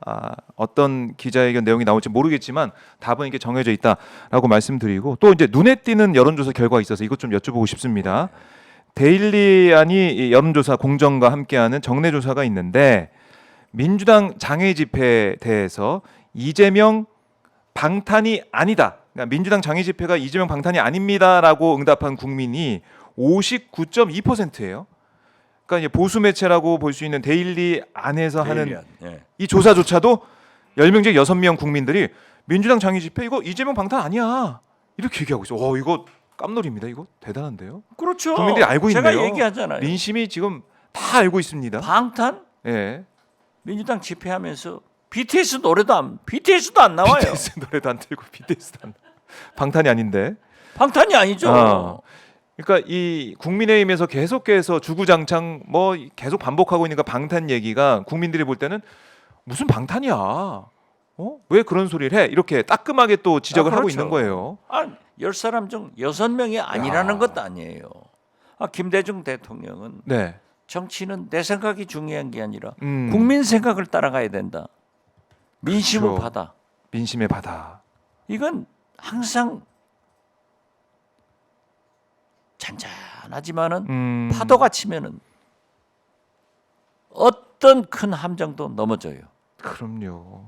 어떤 기자회견 내용이 나올지 모르겠지만 답은 이게 정해져 있다라고 말씀드리고 또 이제 눈에 띄는 여론조사 결과가 있어서 이것 좀 여쭤보고 싶습니다. 데일리안이 이 여론조사 공정과 함께하는 정례조사가 있는데 민주당 장애 집회에 대해서 이재명 방탄이 아니다. 그러니까 민주당 장애 집회가 이재명 방탄이 아닙니다라고 응답한 국민이 59.2%예요. 그러니까 이제 보수 매체라고 볼 수 있는 데일리 안에서 하는 이 조사조차도 10명 중 6명 국민들이 민주당 장애 집회 이거 이재명 방탄 아니야. 이렇게 얘기하고 있어. 이거 깜놀입니다. 이거 대단한데요. 그렇죠. 국민들이 알고 있네요. 제가 얘기하잖아요. 민심이 지금 다 알고 있습니다. 방탄? 예. 민주당 집회하면서 BTS도 안 나와요. BTS 노래도 안 들고 BTS도 안. 방탄이 아닌데. 방탄이 아니죠. 그러니까 이 국민의힘에서 계속해서 주구장창 뭐 계속 반복하고 있는 그 방탄 얘기가 국민들이 볼 때는 무슨 방탄이야? 왜 그런 소리를 해? 이렇게 따끔하게 또 지적을 하고 그렇죠. 있는 거예요. 10사람 중 6명이 아니라는 것도 아니에요. 김대중 대통령은 네. 정치는 내 생각이 중요한 게 아니라 음. 국민 생각을 따라가야 된다. 민심을 그렇죠. 받아. 민심의 바다. 이건 항상 잔잔하지만은 파도가 치면은 어떤 큰 함정도 넘어져요. 그럼요.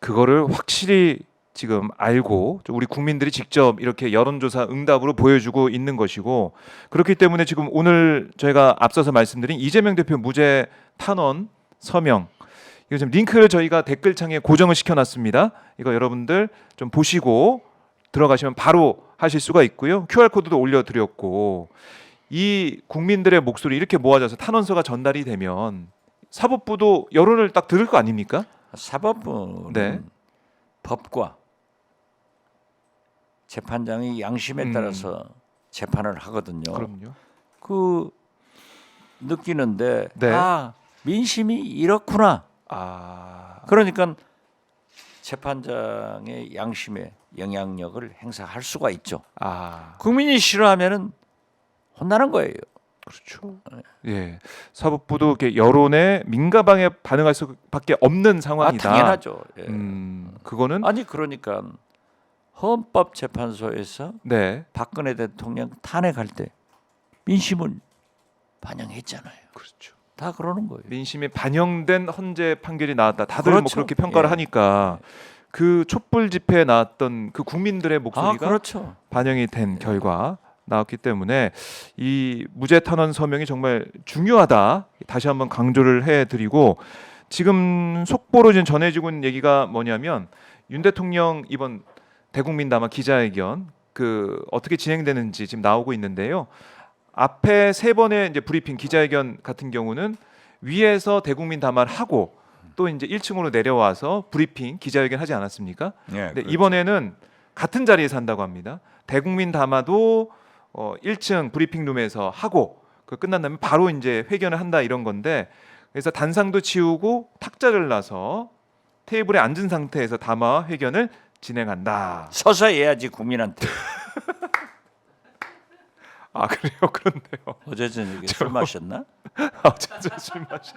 그거를 확실히 지금 알고 우리 국민들이 직접 이렇게 여론조사 응답으로 보여주고 있는 것이고 그렇기 때문에 지금 오늘 저희가 앞서서 말씀드린 이재명 대표 무죄 탄원 서명 이거 지금 링크를 저희가 댓글창에 고정을 시켜놨습니다. 이거 여러분들 좀 보시고 들어가시면 바로 하실 수가 있고요. QR 코드도 올려드렸고 이 국민들의 목소리 이렇게 모아져서 탄원서가 전달이 되면 사법부도 여론을 딱 들을 거 아닙니까? 사법부는 네. 법과 재판장의 양심에 따라서 재판을 하거든요. 그럼요. 그 느끼는데 네. 민심이 이렇구나. 그러니까 재판장의 양심에 영향력을 행사할 수가 있죠. 국민이 싫어하면은 혼나는 거예요. 그렇죠. 예, 사법부도 이렇게 여론에 민감하게 반응할 수밖에 없는 상황이다. 당연하죠. 예. 그거는 그러니까 헌법재판소에서 네, 박근혜 대통령 탄핵할 때 민심을 반영했잖아요. 그렇죠. 다 그러는 거예요. 민심이 반영된 헌재 판결이 나왔다. 다들 뭐 그렇죠. 그렇게 평가를 하니까 그 촛불 집회에 나왔던 그 국민들의 목소리가 그렇죠. 반영이 된 결과 나왔기 때문에 이 무죄 탄원 서명이 정말 중요하다. 다시 한번 강조를 해드리고 지금 속보로 지금 전해지고 있는 얘기가 뭐냐면 윤 대통령 이번 대국민 담화 기자회견 그 어떻게 진행되는지 지금 나오고 있는데요. 앞에 세 번의 이제 브리핑 기자회견 같은 경우는 위에서 대국민 담화를 하고 또 이제 1층으로 내려와서 브리핑 기자회견 하지 않았습니까? 네, 근데 이번에는 같은 자리에서 한다고 합니다. 대국민 담화도 1층 브리핑룸에서 하고 그 끝난 다음에 바로 이제 회견을 한다 이런 건데 그래서 단상도 치우고 탁자를 놔서 테이블에 앉은 상태에서 담화 회견을 진행한다. 서서 해야지 국민한테. 그래요? 그런데요. 어제 저녁에 술 마셨나? 어제 술 마셔.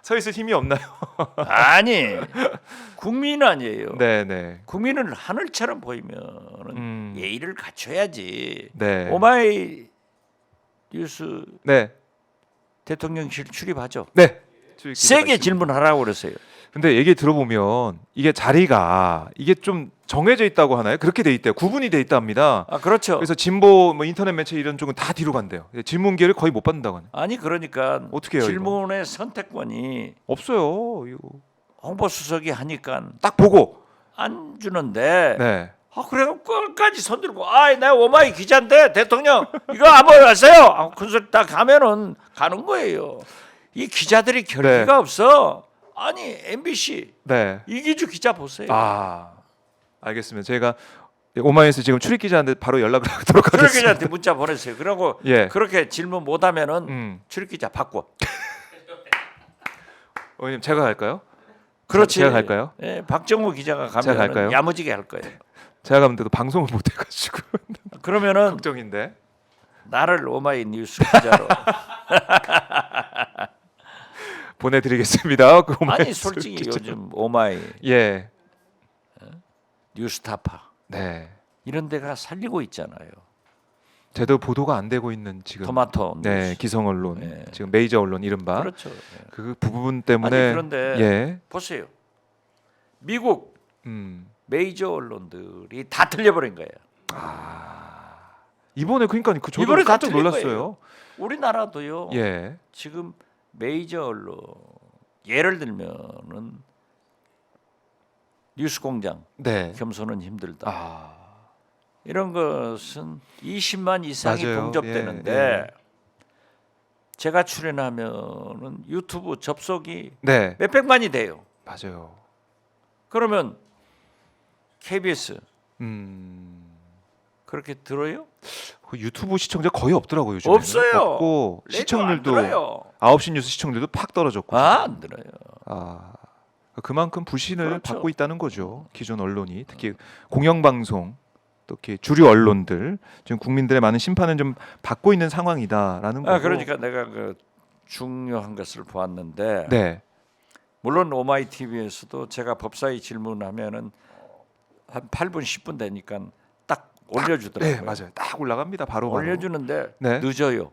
서 있을 힘이 없나요? 아니 국민 아니에요. 네네. 국민은 하늘처럼 보이면은 예의를 갖춰야지. 네. 오마이 뉴스 네. 대통령실 출입하죠. 네. 세게 질문하라고 그랬어요. 근데 얘기 들어보면 이게 자리가 이게 좀 정해져 있다고 하나요? 그렇게 돼 있대요. 구분이 돼 있답니다. 아 그렇죠. 그래서 진보 뭐 인터넷 매체 이런 쪽은 다 뒤로 간대요. 질문 기회를 거의 못 받는다고 하네요. 아니 그러니까 어떻게 해요, 질문의 선택권이 없어요. 이거 홍보수석이 하니까 딱 보고. 안 주는데 네. 그래서 끝까지 손들고 내가 오마이 기자인데 대통령 이거 한번 하세요. 큰 소리 딱 하면은 가는 거예요. 이 기자들이 결기가 네. 없어. 아니 MBC 네. 이기주 기자 보세요. 알겠습니다. 제가 오마이뉴스 지금 출입 기자한테 바로 연락을 하도록 출입 하겠습니다. 기자한테 문자 보냈어요. 그러고 예. 그렇게 질문 못하면은 출입 기자 바꿔. 의원님 제가 갈까요? 그렇지. 제가 갈까요? 예, 박정호 기자가 제가 갈까요? 가면 야무지게 할 거예요. 제가 가면 또 방송을 못 해가지고 그러면은 걱정인데. 나를 오마이 뉴스 기자로. 보내드리겠습니다. 그 아니 오마이뉴스 솔직히 기자. 요즘 오마이 예. 뉴스타파 네. 이런 데가 살리고 있잖아요. 제대로 보도가 안 되고 있는 지금 토마토 뉴스. 네 기성 언론 네. 지금 메이저 언론 이른바 그렇죠. 예. 그 부분 때문에 아니 그런데 예. 보세요. 미국 음. 메이저 언론들이 다 틀려버린 거예요. 이번에 그러니까 그 저도 이번에 다 깜짝 틀린 놀랐어요. 거예요. 우리나라도요. 예. 지금 메이저 언론 예를 들면은 뉴스공장 네. 겸손은 힘들다. 이런 것은 20만 이상이 맞아요. 봉접되는데 예. 제가 출연하면은 유튜브 접속이 네. 몇백만이 돼요. 맞아요. 그러면 KBS 그 그렇게 들어요? 유튜브 시청자 거의 없더라고요. 요즘에. 없어요. 없고 라디오 시청률도 안 들어요. 9시 뉴스 시청률도 팍 떨어졌고. 안 들어요. 그만큼 부신을 그렇죠. 받고 있다는 거죠. 기존 언론이 특히 공영방송 또 이렇게 주류 언론들 지금 국민들의 많은 심판을 좀 받고 있는 상황이다라는 거고. 그러니까 내가 그 중요한 것을 보았는데 네. 물론 오마이 TV에서도 제가 법사위 질문하면은 한 8분 10분 되니까 딱 올려주더라고요. 네, 맞아요. 딱 올라갑니다. 바로 올려주는데 네. 늦어요.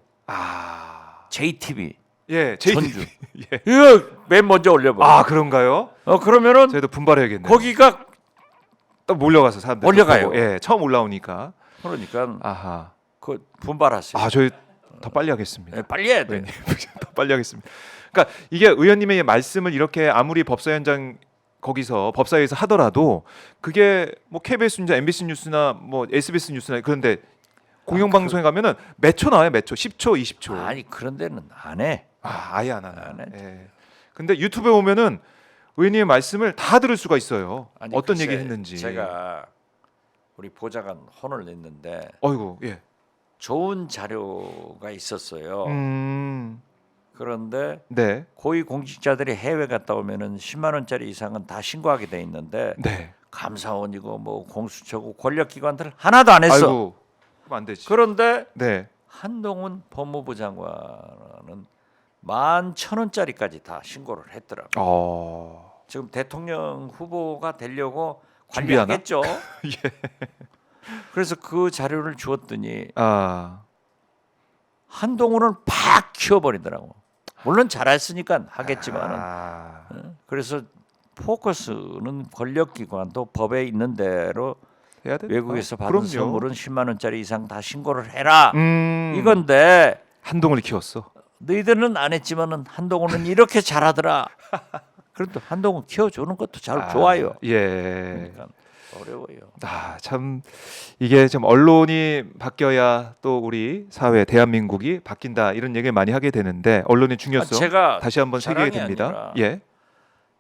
JTV 예, 전주. 예. 이거 맨 먼저 올려봐. 그런가요? 그러면은 저희도 분발해야겠네요. 거기가 딱 몰려가서 사람들 몰려가요. 보고, 예, 처음 올라오니까. 그러니까 그 분발하세요. 저희 더 빨리 하겠습니다. 네, 빨리 해야 돼. 의원님, 더 빨리 하겠습니다. 그러니까 이게 의원님의 말씀을 이렇게 아무리 법사 현장 거기서 법사위에서 하더라도 그게 뭐 KBS 뉴스나 MBC 뉴스나 뭐 SBS 뉴스나 그런데 공영방송에 가면은 몇 초 나와요, 몇 초, 10초, 20초. 아니 그런 데는 안 해. 아예 안 하나. 안 해. 예. 근데 유튜브에 오면은 의원님의 말씀을 다 들을 수가 있어요. 아니, 어떤 글쎄, 얘기 했는지. 제가 우리 보좌관 혼을 냈는데 어이구, 예. 좋은 자료가 있었어요. 그런데 네. 고위 공직자들이 해외 갔다 오면은 10만 원짜리 이상은 다 신고하게 돼 있는데 네. 감사원이고 뭐 공수처고 권력기관들 하나도 안 했어. 아이고, 그럼 안 되지. 그런데 네. 한동훈 법무부 장관은 11,000원짜리까지 다 신고를 했더라고요. 지금 대통령 후보가 되려고 준비하나? 관리하겠죠. 예. 그래서 그 자료를 주었더니 아. 한동훈은 팍 키워버리더라고. 물론 잘했으니까 하겠지만은. 그래서 포커스는 권력기관도 법에 있는 대로 해야 돼? 외국에서 받은 그럼요. 선물은 10만 원짜리 이상 다 신고를 해라. 음. 이건데 한동훈을 키웠어. 너희들은 안 했지만은 한동훈은 이렇게 잘하더라. 그래도 한동훈 키워주는 것도 잘 좋아요. 예. 그러니까 어려워요. 참 이게 좀 언론이 바뀌어야 또 우리 사회 대한민국이 바뀐다 이런 얘기를 많이 하게 되는데 언론의 중요성 제가 다시 한번 새기게 자랑이 됩니다. 아니라 예.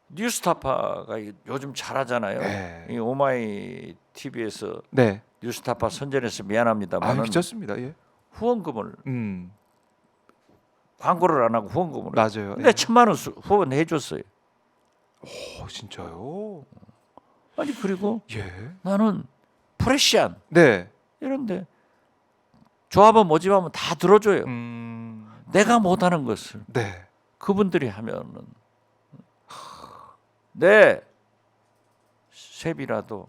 뉴스타파가 요즘 잘하잖아요. 네. 이 오마이 TV에서 네. 뉴스타파 선전해서 미안합니다만 괜찮습니다. 예. 후원금을 음. 광고를 안 하고 후원금을. 맞아요. 근데 예. 1,000만 원 후원 해줬어요. 진짜요? 아니 그리고 예. 나는 프레시안 네. 이런데 조합원 모집하면 다 들어줘요. 내가 못하는 것을 네. 그분들이 하면은 내 세비라도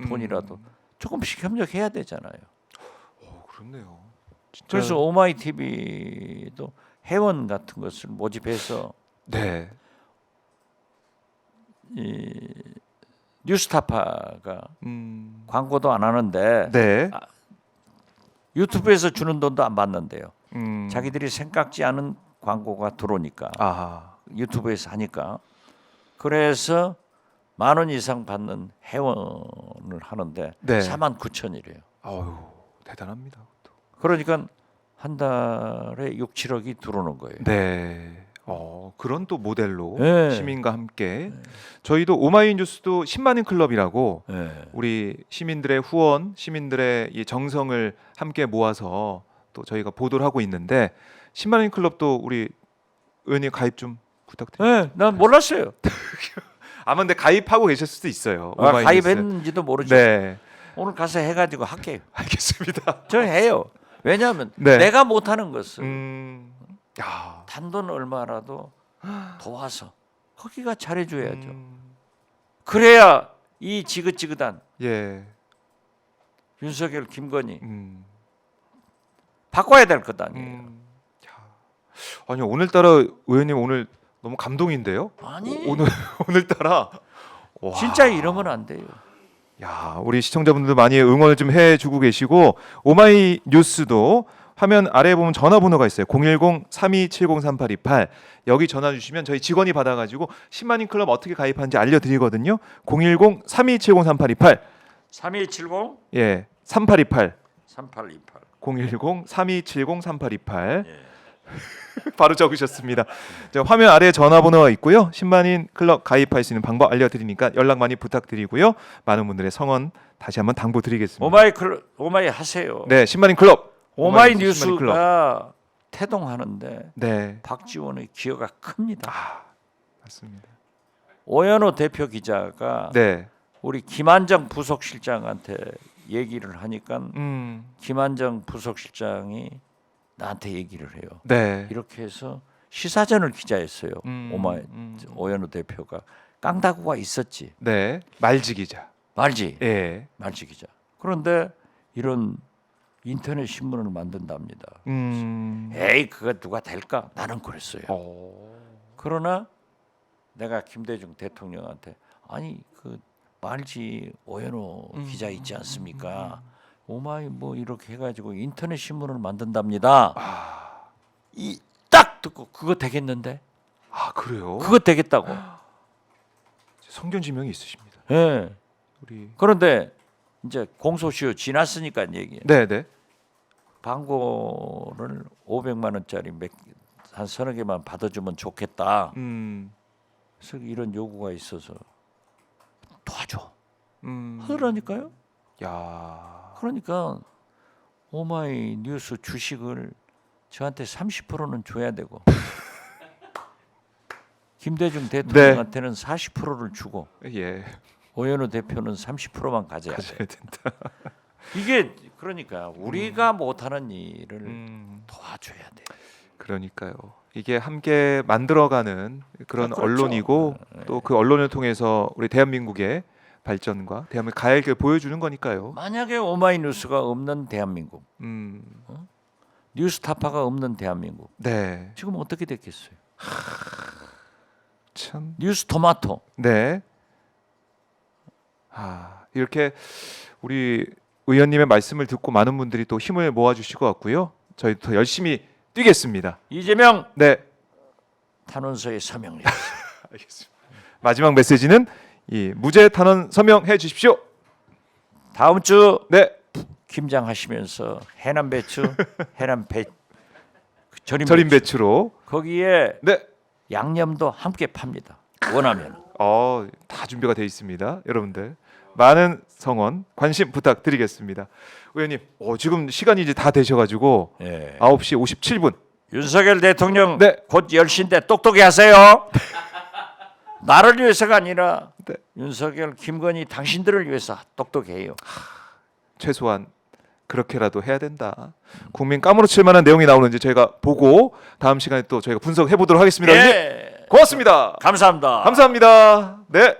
돈이라도 조금씩 협력해야 되잖아요. 그렇네요. 진짜. 그래서 오마이TV도 회원 같은 것을 모집해서 네. 이 뉴스타파가 광고도 안 하는데 네. 유튜브에서 주는 돈도 안 받는데요. 음. 자기들이 생각지 않은 광고가 들어오니까 아. 유튜브에서 하니까 그래서 10,000원 이상 받는 회원을 하는데 네. 49,000이래요. 아유, 대단합니다. 그러니까 한 달에 6, 7억이 들어오는 거예요. 네. 그런 또 모델로 네. 시민과 함께 저희도 오마이뉴스도 10만인 클럽이라고 네. 우리 시민들의 후원, 시민들의 이 정성을 함께 모아서 또 저희가 보도를 하고 있는데 10만인 클럽도 우리 의원님 가입 좀 부탁드립니다. 네, 난 몰랐어요. 아마 근데 가입하고 계실 수도 있어요. 오마이뉴스. 가입했는지도 모르죠. 네. 오늘 가서 해가지고 할게요. 알겠습니다. 저 해요. 왜냐하면 네. 내가 못하는 것을 야. 단돈 얼마라도 도와서 거기가 잘해줘야죠. 음. 그래야 이 지긋지긋한 예. 윤석열, 김건희 음. 바꿔야 될 것 아니에요. 야. 아니 오늘따라 의원님 오늘 너무 감동인데요. 아니 오늘따라 와. 진짜 이러면 안 돼요. 야, 우리 시청자분들 많이 응원을 좀 해주고 계시고 오마이뉴스도 화면 아래에 보면 전화번호가 있어요. 010-3270-3828 여기 전화 주시면 저희 직원이 받아가지고 10만인 클럽 어떻게 가입하는지 알려드리거든요. 010-3270-3828 3270 예, 3828 3828 010-3270-3828 바로 적으셨습니다. 자, 화면 아래에 전화번호가 있고요. 10만인 클럽 가입할 수 있는 방법 알려드리니까 연락 많이 부탁드리고요. 많은 분들의 성원 다시 한번 당부드리겠습니다. 오마이 하세요. 네, 10만인 클럽. 오마이 10만인 클럽. 뉴스가 태동하는데 네, 박지원의 기여가 큽니다. 맞습니다. 오연호 대표 기자가 네, 우리 김한정 부속실장한테 얘기를 하니까 김한정 부속실장이 나한테 얘기를 해요. 네. 이렇게 해서 시사전을 기자했어요. 오연호 대표가 깡다구가 있었지. 네, 말지 기자. 말지. 예. 말지 기자. 그런데 이런 인터넷 신문을 만든답니다. 에이 그거 누가 될까? 나는 그랬어요. 그러나 내가 김대중 대통령한테 아니 그 말지 오연호 기자 있지 않습니까? 오마이 뭐 이렇게 해가지고 인터넷 신문을 만든답니다. 이 딱 듣고 그거 되겠는데? 아, 그래요? 그거 되겠다고. 성견 지명이 있으십니다. 예. 우리. 그런데 이제 공소시효 지났으니까 얘기. 네, 네. 광고를 500만 원짜리 한 서너 개만 받아주면 좋겠다. 그래서 이런 요구가 있어서 도와줘. 하더라니까요. 야. 그러니까 오마이 뉴스 주식을 저한테 30%는 줘야 되고 김대중 대통령한테는 40%를 주고 예. 오연호 대표는 30%만 가져야 돼. 된다. 이게 그러니까 우리가 못하는 일을 도와줘야 돼. 그러니까요. 이게 함께 만들어가는 그런 그렇죠. 언론이고 또 그 언론을 통해서 우리 대한민국의 발전과 대한민국 가액을 보여주는 거니까요. 만약에 오마이뉴스가 없는 대한민국, 뉴스타파가 없는 대한민국, 네. 지금 어떻게 됐겠어요? 참. 뉴스토마토. 네. 이렇게 우리 의원님의 말씀을 듣고 많은 분들이 또 힘을 모아주실 것 같고요. 저희 더 열심히 뛰겠습니다. 이재명 네. 탄원서에 서명을 알겠습니다. 마지막 메시지는 이 무죄 탄원 서명해 주십시오. 다음 주 네. 김장하시면서 해남 배추, 해남 절임 배추로 거기에 네. 양념도 함께 팝니다. 원하면. 다 준비가 되어 있습니다. 여러분들 많은 성원 관심 부탁드리겠습니다. 의원님, 지금 시간이 이제 다 되셔가지고 예. 9시 57분. 윤석열 대통령 네. 곧 10시인데 똑똑히 하세요. 나를 위해서가 아니라 네. 윤석열, 김건희 당신들을 위해서 똑똑해요. 최소한 그렇게라도 해야 된다. 국민 까무러칠 만한 내용이 나오는지 저희가 보고 다음 시간에 또 저희가 분석해 보도록 하겠습니다. 예. 고맙습니다. 감사합니다. 감사합니다. 네.